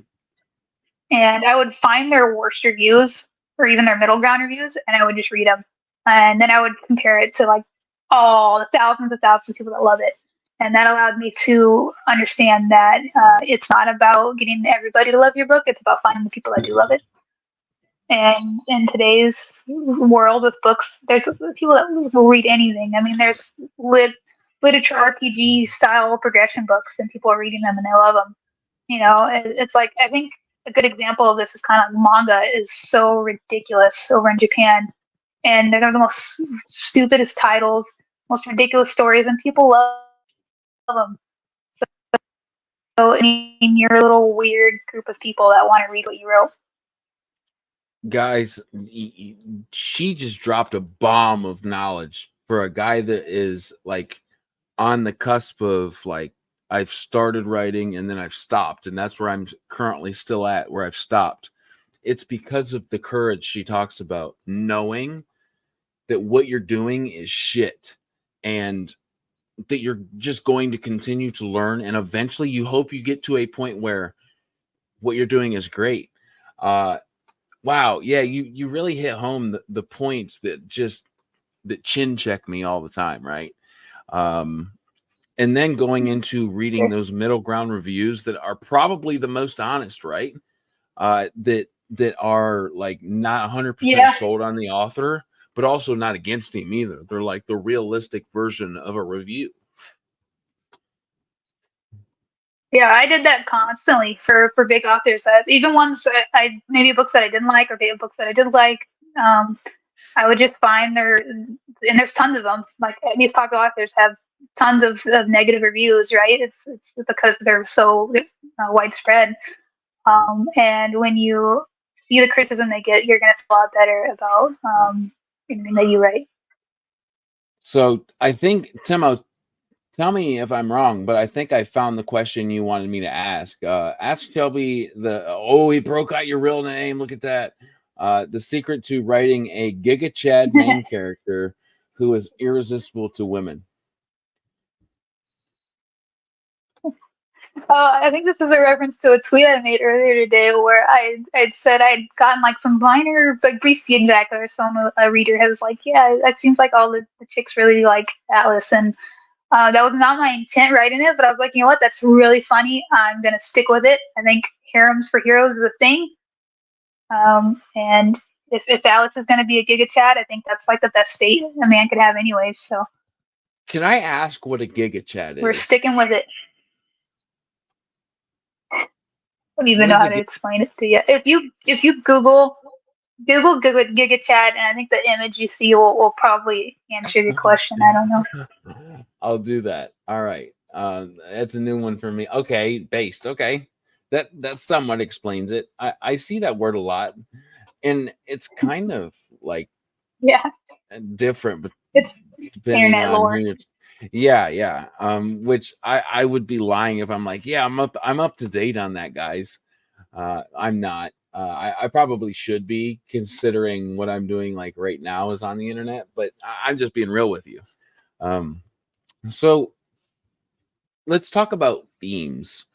I would find their worst reviews or even their middle ground reviews, and I would just read them, and then I would compare it to like all the thousands of people that love it. And that allowed me to understand that it's not about getting everybody to love your book. It's about finding the people that do love it. And in today's world with books, there's people that will read anything. I mean, there's literature RPG style progression books, and people are reading them and they love them. It's like, I think a good example of this is kind of manga is so ridiculous over in Japan. And they're the most stupidest titles, most ridiculous stories, and people love them. So in your little weird group of people that want to read what you wrote. Guys, she just dropped a bomb of knowledge for a guy that is like on the cusp of like, I've started writing and then I've stopped, and that's where I'm currently still at, where I've stopped. It's because of the courage she talks about, knowing that what you're doing is shit and that you're just going to continue to learn, and eventually you hope you get to a point where what you're doing is great. Wow, yeah, you really hit home the points that chin check me all the time, right? And then going into reading those middle ground reviews that are probably the most honest, right? That are like not 100% sold on the author, but also not against him either. They're like the realistic version of a review. Yeah, I did that constantly for big authors. That even ones that maybe books that I didn't like, or maybe books that I did like. I would just find and there's tons of them. Like, these popular authors have tons of negative reviews, right? It's because they're so widespread. And when you see the criticism they get, you're gonna feel a lot better about anything that you write. So I think, Timo, tell me if I'm wrong, but I think I found the question you wanted me to ask. Ask Shelby he broke out your real name. Look at that. The secret to writing a Giga Chad main character who is irresistible to women. I think this is a reference to a tweet I made earlier today where I said I'd gotten like some minor, like, brief feedback, or a reader has like, yeah, it seems like all the chicks really like Atlas, and that was not my intent writing it, but I was like, you know what, that's really funny. I'm gonna stick with it. I think harems for heroes is a thing, and if Atlas is gonna be a Giga Chad, I think that's like the best fate a man could have, anyways. So, can I ask what a Giga Chad is? We're sticking with it. I don't even know how to explain it to you. If you Google Giga Chad, and I think the image you see will probably answer your question. I don't know. I'll do that. All right. That's a new one for me. Okay, based. Okay. That somewhat explains it. I see that word a lot, and it's kind of like different, but it's depending on lore. Who it's. Yeah. Which I would be lying if I'm like, yeah, I'm up to date on that, guys. I'm not. I probably should be, considering what I'm doing like right now is on the internet, but I'm just being real with you. So let's talk about themes.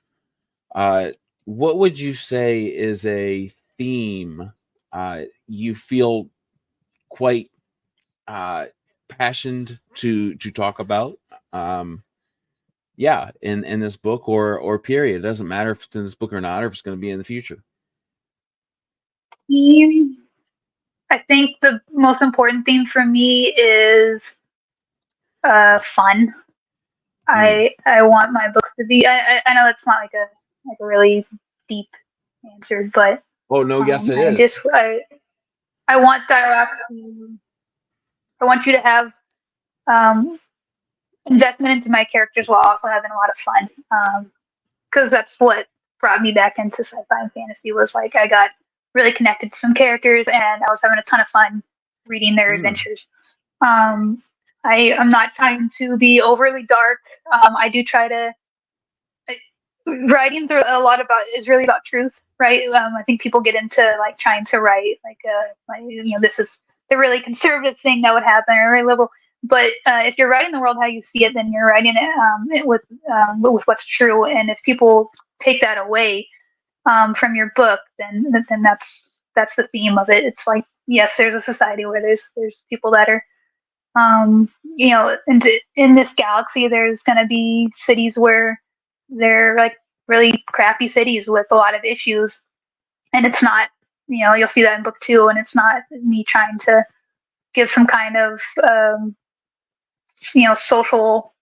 What would you say is a theme you feel quite passionate to talk about? Yeah, in this book or period. It doesn't matter if it's in this book or not, or if it's going to be in the future. I think the most important theme for me is fun. I want my books to be. I know it's not like a really deep answer, but Oh no, yes, it I is. just I want DIEROCK to. I want you to have um, investment into my characters while also having a lot of fun. Because that's what brought me back into sci-fi and fantasy was like I got really connected to some characters and I was having a ton of fun reading their adventures. Um, I'm not trying to be overly dark. I do try to writing through a lot about is really about truth, right? I think people get into like trying to write like this is the really conservative thing that would happen or really liberal. But if you're writing the world how you see it, then you're writing it with what's true. And if people take that away from your book, then that's the theme of it. It's like yes, there's a society where there's people that are in this galaxy, there's going to be cities where they're like really crappy cities with a lot of issues. And it's not, you'll see that in book 2, and it's not me trying to give some kind of, social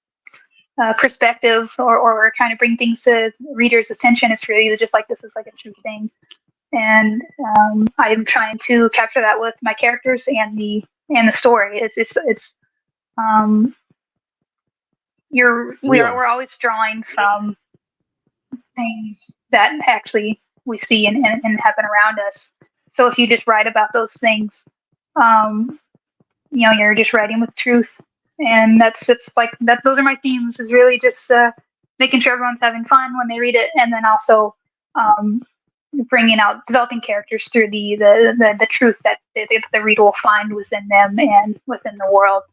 perspective or trying to bring things to readers' attention. It's really just like, this is like a true thing. And I'm trying to capture that with my characters and the story. It's um, we're always drawing from things that actually we see and happen around us. So if you just write about those things, um, you're just writing with truth, and that's like that. Those are my themes. Is really just making sure everyone's having fun when they read it, and then also bringing out developing characters through the truth that the reader will find within them and within the world.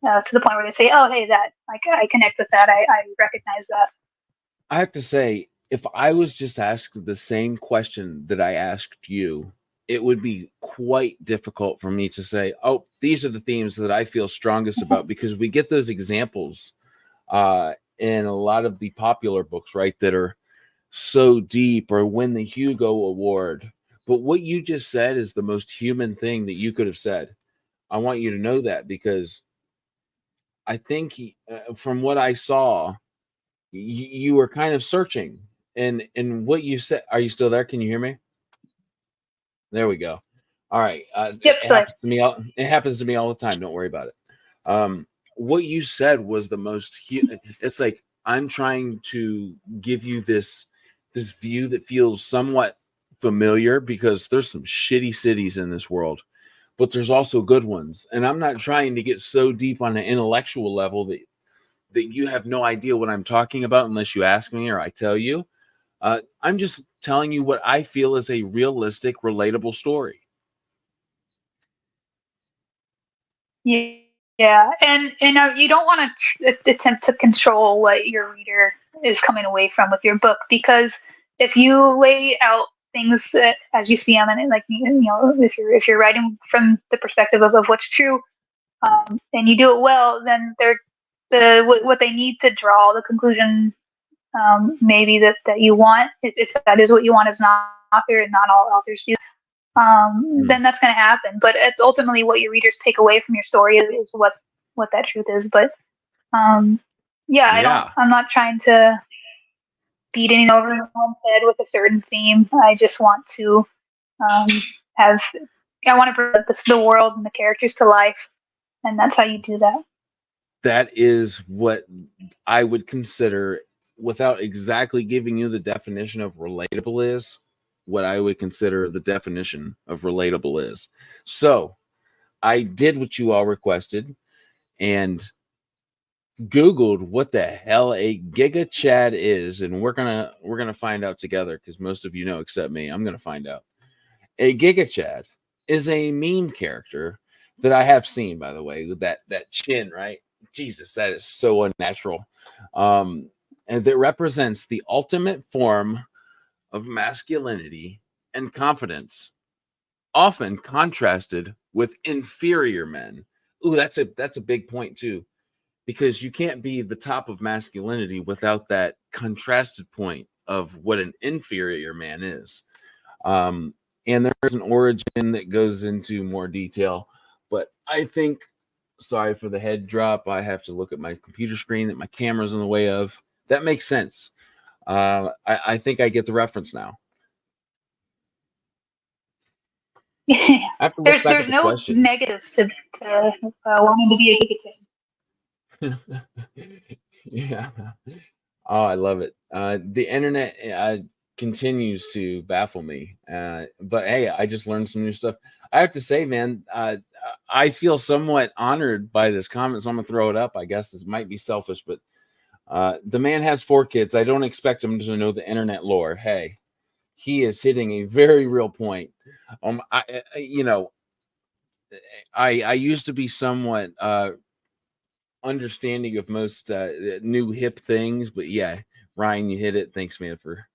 To the point where they say, "Oh, hey, that I connect with that. I recognize that." I have to say, if I was just asked the same question that I asked you, it would be quite difficult for me to say, "Oh, these are the themes that I feel strongest about," because we get those examples in a lot of the popular books, right, that are so deep or win the Hugo Award. But what you just said is the most human thing that you could have said. I want you to know that because I think from what I saw, you were kind of searching, and what you said. Are you still there? Can you hear me? There we go. All right. Yep. It So happens to me. It happens to me all the time. Don't worry about it. What you said was the most. It's like I'm trying to give you this view that feels somewhat familiar because there's some shitty cities in this world, but there's also good ones. And I'm not trying to get so deep on an intellectual level that you have no idea what I'm talking about unless you ask me or I tell you. I'm just telling you what I feel is a realistic, relatable story. yeah, and you don't want to attempt to control what your reader is coming away from with your book, because if you lay out things as you see them, and like if you're writing from the perspective of what's true, and you do it well, then what they need to draw the conclusion maybe that you want, if that is what you want as an author, and not all authors do, then that's going to happen. But ultimately, what your readers take away from your story is what that truth is. But yeah, Yeah. I'm not trying to beat anything over anyone's head with a certain theme. I just want to um, have. I want to bring the world and the characters to life, and that's how you do that. That is what I would consider, without exactly giving you the definition of relatable is, what I would consider the definition of relatable is. So I did what you all requested and Googled what the hell a Giga Chad is, and we're gonna find out together because most of you know except me. I'm gonna find out. A Giga Chad is a meme character that I have seen, by the way, with that chin, right? Jesus, that is so unnatural. And that represents the ultimate form of masculinity and confidence, often contrasted with inferior men. Ooh, that's a big point too, because you can't be the top of masculinity without that contrasted point of what an inferior man is. and there's an origin that goes into more detail. But I think, sorry for the head drop, I have to look at my computer screen that my camera's in the way of. That makes sense. I think I get the reference now. I have to look back at There's the no question. negatives to wanting to be a gigatron. Yeah. Oh, I love it. The internet continues to baffle me. But hey, I just learned some new stuff. I have to say, man, I feel somewhat honored by this comment, so I'm gonna throw it up. I guess this might be selfish, but the man has 4 kids. I don't expect him to know the internet lore. Hey, he is hitting a very real point. You know, I used to be somewhat understanding of most new hip things, but yeah, Ryan, you hit it. Thanks, man, for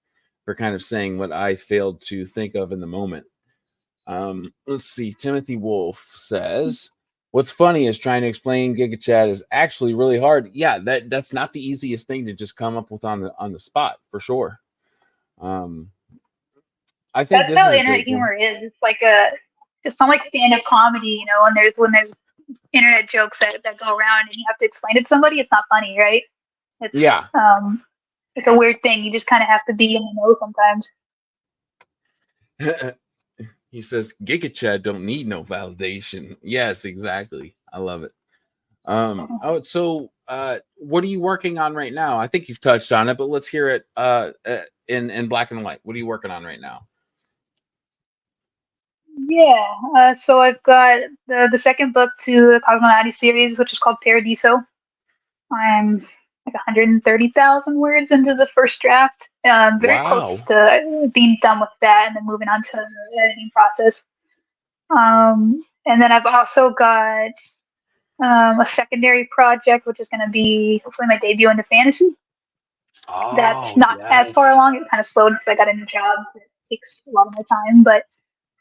kind of saying what I failed to think of in the moment. Let's see. Timothy Wolf says, "What's funny is trying to explain GigaChat is actually really hard." Yeah, that's not the easiest thing to just come up with on the spot for sure. I think That's this how is a internet great one. humor is. It's not like stand-up comedy, you know. And when there's internet jokes that go around and you have to explain it to somebody, it's not funny, right? Yeah. It's a weird thing. You just kind of have to be in the know sometimes. He says GigaChat don't need no validation. Yes, exactly. I love it. So what are you working on right now? I think you've touched on it, but let's hear it in black and white. What are you working on right now? Yeah. So I've got the second book to the Cosmonauts series, which is called Paradiso. I'm like 130,000 words into the first draft. Very close Wow. to being done with that and then moving on to the editing process. And then I've also got a secondary project, which is going to be hopefully my debut into fantasy. That's Oh, not as far yes. along. It kind of slowed because I got a new job. It takes a lot of my time, but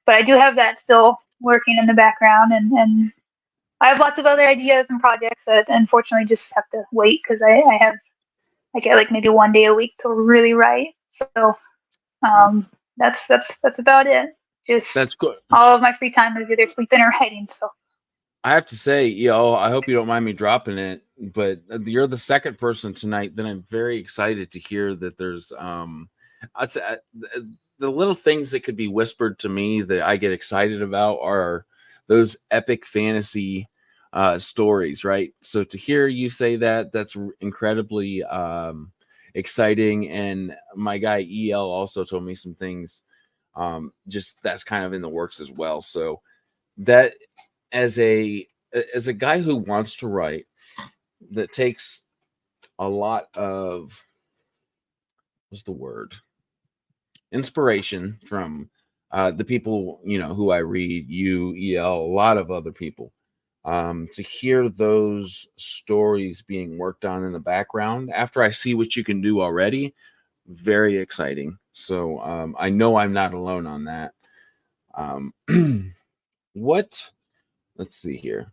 I do have that still working in the background, and I have lots of other ideas and projects that unfortunately just have to wait because I get like maybe 1 day a week to really write. So that's about it. That's Just good. all of my free time is either sleeping or writing. So I have to say, I hope you don't mind me dropping it, but you're the second person tonight that I'm very excited to hear that there's I'd say the little things that could be whispered to me that I get excited about are those epic fantasy stories, right? So to hear you say that, that's incredibly exciting. And my guy EL also told me some things just that's kind of in the works as well. So that as a guy who wants to write, that takes a lot of what's the word inspiration from the people who I read, you, EL, a lot of other people. To hear those stories being worked on in the background after I see what you can do already, very exciting. So I know I'm not alone on that. What? Let's see here.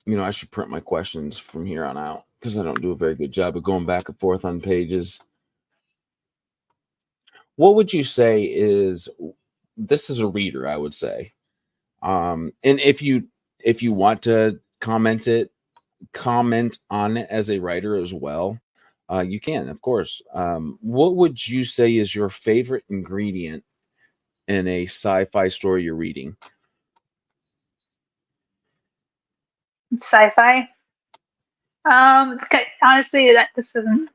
I should print my questions from here on out because I don't do a very good job of going back and forth on pages. What would you say is this is a reader, I would say. And if you want to comment on it as a writer as well, you can, of course. What would you say is your favorite ingredient in a sci-fi story you're reading? sci-fi. Honestly, that this isn't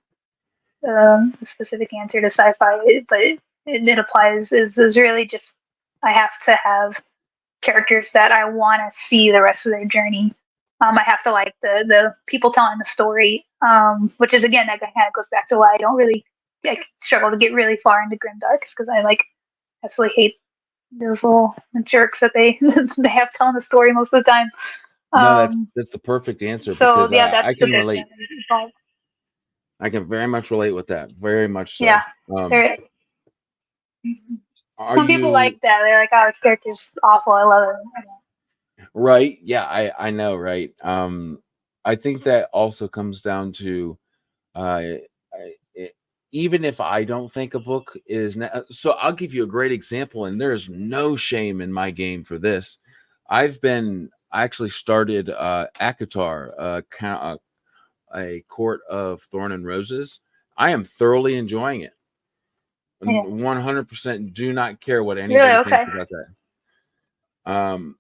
a specific answer to sci-fi, but it applies. Is really just I have to have characters that I want to see the rest of their journey. I have to like the people telling the story, which is again that kind of goes back to why I don't really struggle to get really far into Grimdarks because I absolutely hate those little jerks that they they have telling the story most of the time. No, that's the perfect answer So because yeah, I that's the can big relate. thing. I can very much relate with that. Very much so. Yeah, there. Are Some people you like that. They're like, "Oh, this character's awful. I love it." right? Yeah, I know, right? I think that also comes down to uh, even if I don't think a book is so I'll give you a great example, and there's no shame in my game for this. I actually started ACOTAR, a Court of Thorn and Roses. I am thoroughly enjoying it. 100% do not care what anybody thinks about that.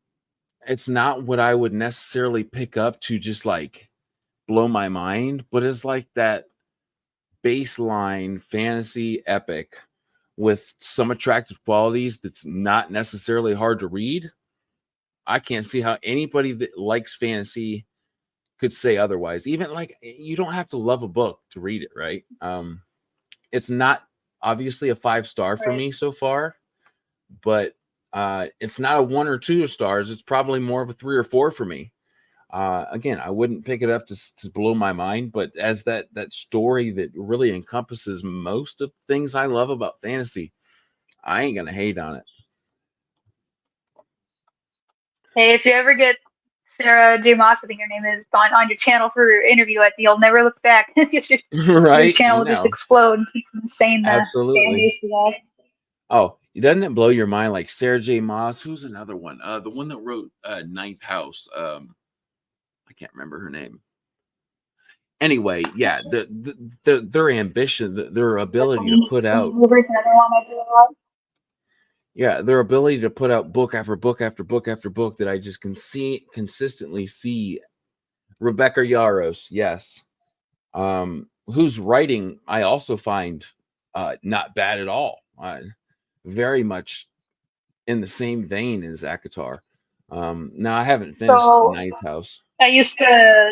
It's not what I would necessarily pick up to just like blow my mind, but it's like that baseline fantasy epic with some attractive qualities that's not necessarily hard to read. I can't see how anybody that likes fantasy could say otherwise. Even like, you don't have to love a book to read it, right? It's not obviously a 5-star for me so far, but it's not a 1 or 2 stars. It's probably more of a 3 or 4 for me. Again, I wouldn't pick it up to blow my mind, but as that story that really encompasses most of the things I love about fantasy, I ain't gonna hate on it. Hey, if you ever get Sarah J. Maas, I think her name is, on your channel for your interview, I think you'll never look back. Right? Your channel will just explode. It's insane. Absolutely. Oh, doesn't it blow your mind? Like Sarah J. Maas, who's another one? The one that wrote Ninth House. I can't remember her name. Anyway, yeah, their ambition, their ability to put out, their ability to put out book after book after book after book that I just can consistently see. Rebecca Yarros, yes, whose writing I also find not bad at all. Very much in the same vein as ACOTAR. Now I haven't finished the Ninth House. I used to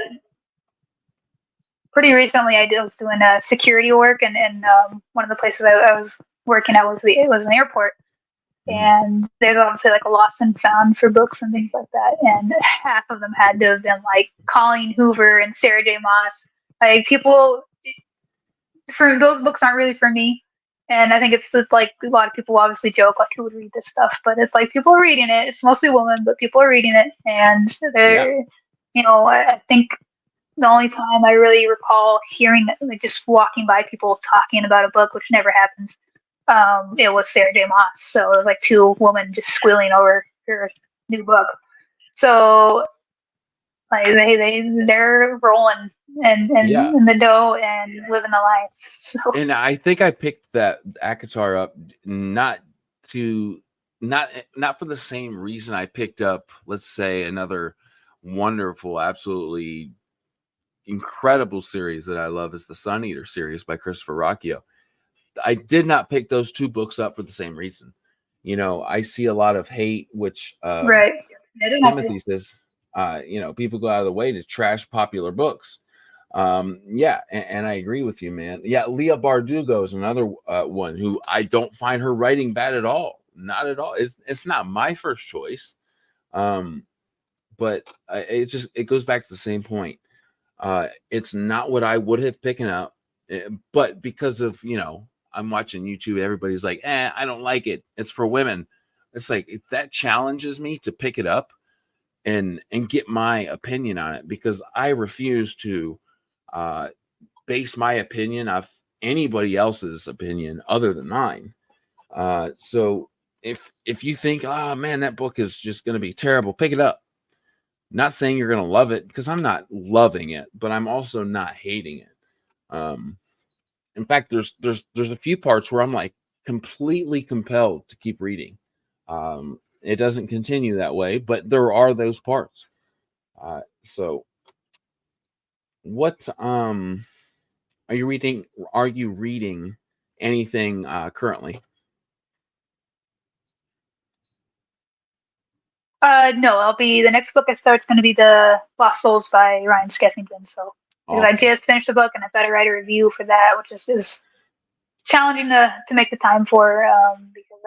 pretty recently. I was doing security work, and one of the places I was working at was an airport, and there's obviously like a lost and found for books and things like that, and half of them had to have been like Colleen Hoover and Sarah J. Maas. Like, people, for those books aren't really for me. And I think it's like a lot of people obviously joke like, who would read this stuff? But it's like people are reading it. It's mostly women, but people are reading it, and they're, I think the only time I really recall hearing that, like just walking by people talking about a book, which never happens, it was Sarah J. Maas. So it was like 2 women just squealing over her new book. So like they're rolling and in the dough and living the life. So. And I think I picked that ACOTAR up not for the same reason I picked up, let's say, another wonderful, absolutely incredible series that I love is the Sun Eater series by Christopher Rocchio. I did not pick those 2 books up for the same reason. I see a lot of hate, which Timothy says, people go out of the way to trash popular books. And I agree with you, man. Yeah, Leah Bardugo is another one who I don't find her writing bad at all. Not at all. It's not my first choice. But it goes back to the same point. It's not what I would have picked up, but because of, I'm watching YouTube, everybody's like, I don't like it. It's for women. It's like, if that challenges me to pick it up and get my opinion on it, because I refuse to base my opinion off anybody else's opinion other than mine. So if you think, oh man, that book is just going to be terrible, pick it up. Not saying you're going to love it, because I'm not loving it, but I'm also not hating it. In fact, there's a few parts where I'm like completely compelled to keep reading. It doesn't continue that way, but there are those parts. So what are you reading? Are you reading anything currently? No, the next book I start is going to be the Lost Souls by Ryan Skeffington. So because I just finished the book and I've got to write a review for that, which is challenging to make the time for, because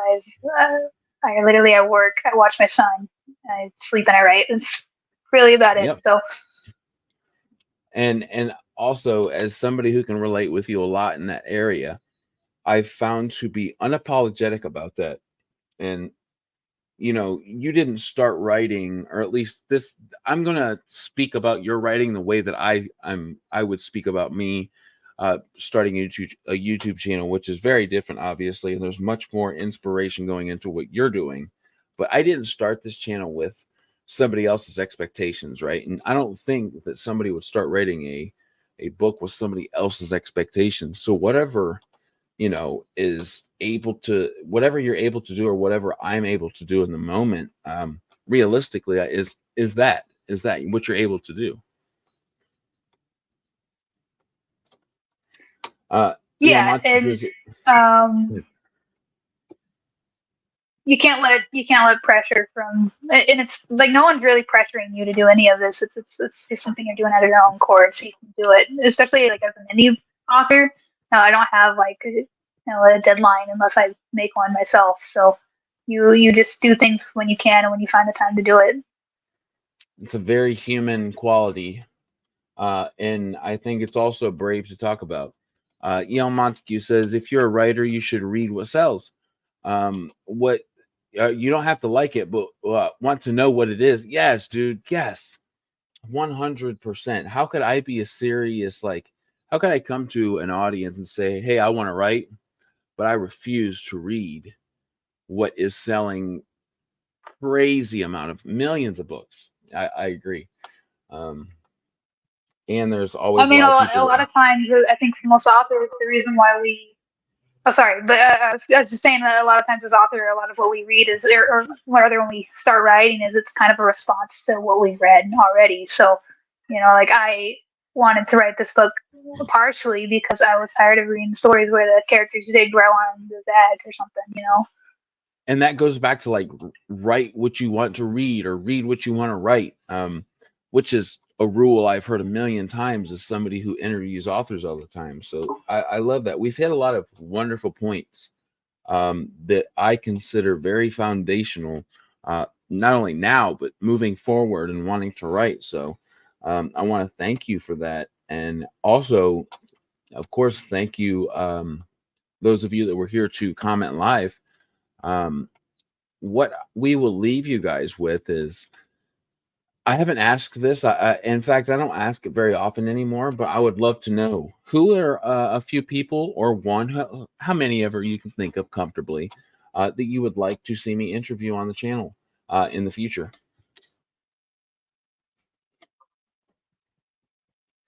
I literally, I work, I watch my son, I sleep and I write. It's really about it. So. And also, as somebody who can relate with you a lot in that area, I've found to be unapologetic about that. And you didn't start writing, or at least I'm going to speak about your writing the way that I would speak about me. starting a YouTube channel, which is very different, obviously, and there's much more inspiration going into what you're doing. But I didn't start this channel with somebody else's expectations, right? And I don't think that somebody would start writing a book with somebody else's expectations. So whatever, is able to, whatever you're able to do, or whatever I'm able to do in the moment, realistically, is that what you're able to do? Yeah, and you can't let pressure from, and it's like no one's really pressuring you to do any of this. It's just something you're doing out of your own accord, so you can do it. Especially like as an indie author, I don't have like a deadline unless I make one myself. So you just do things when you can and when you find the time to do it. It's a very human quality, and I think it's also brave to talk about. Yale Montague says, if you're a writer, you should read what sells. What you don't have to like it, but want to know what it is. Yes, dude. Yes, 100%. How could I be a serious, like, how could I come to an audience and say, hey, I want to write, but I refuse to read what is selling crazy amount of millions of books? I agree. And there's always a lot of times, I think for most authors, the reason why we sorry, but I was just saying that a lot of times as author, a lot of what we read is, or rather when we start writing, is it's kind of a response to what we read already. So, like I wanted to write this book partially because I was tired of reading stories where the characters they grow on the edge or something, And that goes back to like, write what you want to read or read what you want to write, which is a rule I've heard a million times as somebody who interviews authors all the time. So I love that. We've hit a lot of wonderful points that I consider very foundational, not only now, but moving forward and wanting to write. So I want to thank you for that. And also, of course, thank you, those of you that were here to comment live. What we will leave you guys with is, I haven't asked this. In fact, I don't ask it very often anymore, but I would love to know who are a few people, or one, how many ever you can think of comfortably, that you would like to see me interview on the channel in the future.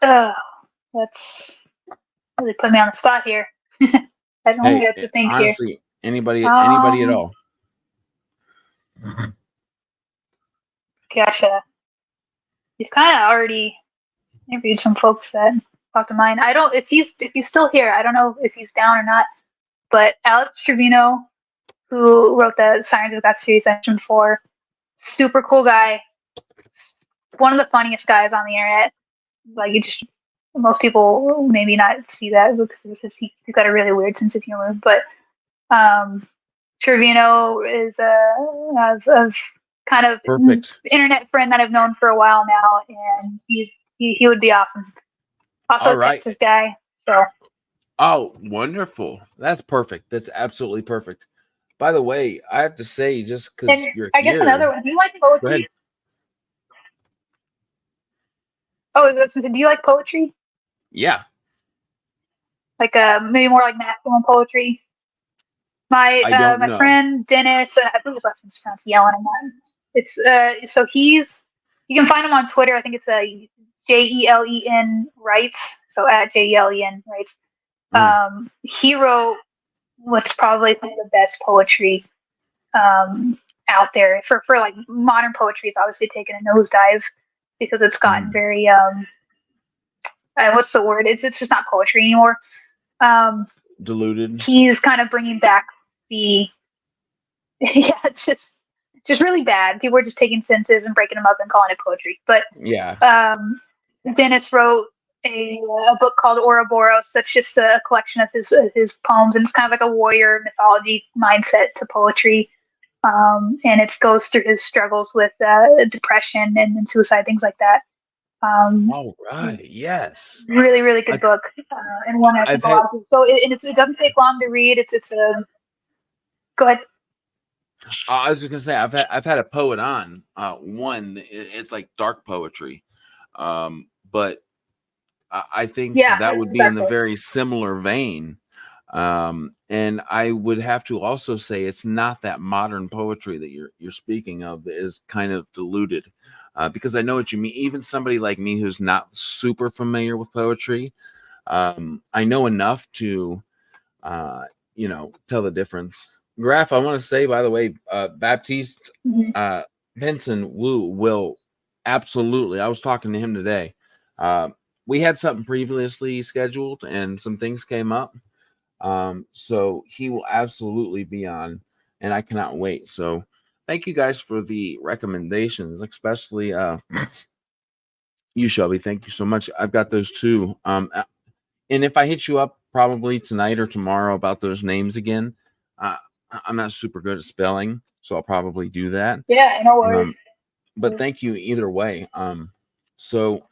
Oh, that's really put me on the spot here. I don't have to think honestly, here. Anybody at all. Gotcha. You've kind of already interviewed some folks that pop to mind. I don't, if he's still here, I don't know if he's down or not, but Alex Trevino, who wrote the Sirens of God series I mentioned before, super cool guy, one of the funniest guys on the internet. Like, most people maybe not see that because he's got a really weird sense of humor, but Trevino is a kind of perfect internet friend that I've known for a while now, and he would be awesome. Also a Texas guy, so. Oh, wonderful! That's perfect. That's absolutely perfect. By the way, I have to say, just because you're I guess another one. Do you like poetry? Go ahead. Oh, do you like poetry? Yeah. Like maybe more like masculine poetry. My friend Dennis, I think his last name's pronounced Yellen. It's so you can find him on Twitter. I think it's a JELEN Writes. So at JELEN Writes. He wrote what's probably some of the best poetry out there for like modern poetry. It's obviously taken a nosedive because it's gotten very what's the word? It's just not poetry anymore. Diluted. He's kind of bringing back the it's just really bad. People are just taking sentences and breaking them up and calling it poetry. But yeah, Dennis wrote a book called Ouroboros. That's just a collection of his poems, and it's kind of like a warrior mythology mindset to poetry. And it goes through his struggles with depression and suicide, things like that. All right. Yes. Really, really good book, and one I think a lot of people. So it doesn't take long to read. It's a go ahead. I was just gonna say I've had a poet on one. It's like dark poetry, but I think Yeah, that would be in the exactly. very similar vein. And I would have to also say it's not that modern poetry that you're speaking of that is kind of diluted, because I know what you mean. Even somebody like me who's not super familiar with poetry, I know enough to uh, tell the difference. Graf, I want to say, by the way, Baptiste Mhm. uh, Benson Wu will absolutely. I was talking to him today. Uh, we had something previously scheduled, and some things came up. So he will absolutely be on, and I cannot wait. So thank you guys for the recommendations, especially you, Shelby. Thank you so much. I've got those two. And if I hit you up probably tonight or tomorrow about those names again, uh, I'm not super good at spelling, so I'll probably do that. Yeah, no worries. But thank you either way. So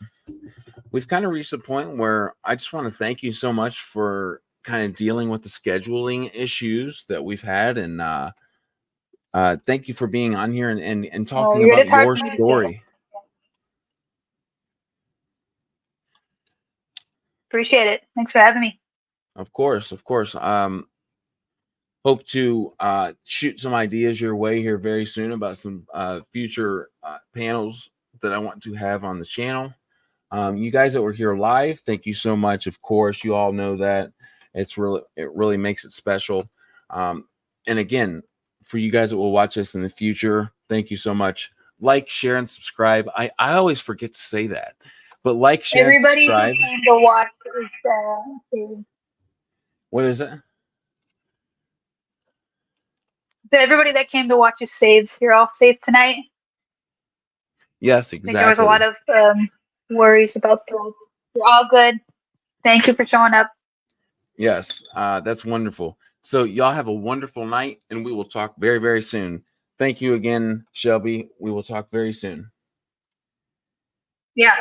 we've kind of reached a point where I just want to thank you so much for kind of dealing with the scheduling issues that we've had, and thank you for being on here and Oh, talking it's about hard your for me to say. story. Appreciate it. Thanks for having me. Of course, of course. Hope to shoot some ideas your way here very soon about some future panels that I want to have on the channel. You guys that were here live, thank you so much. Of course, you all know that it really makes it special. And again, for you guys that will watch us in the future, thank you so much. Like, share, and subscribe. I always forget to say that, but like, share, and Everybody who subscribe. came to watch is What is it? everybody that came to watch is saved. You're all safe tonight. Yes, I think there was a lot exactly. of worries about the. You're all good. Thank you for showing up. Yes, that's wonderful. So y'all have a wonderful night, and we will talk very, very soon. Thank you again, Shelby. We will talk very soon. Yeah.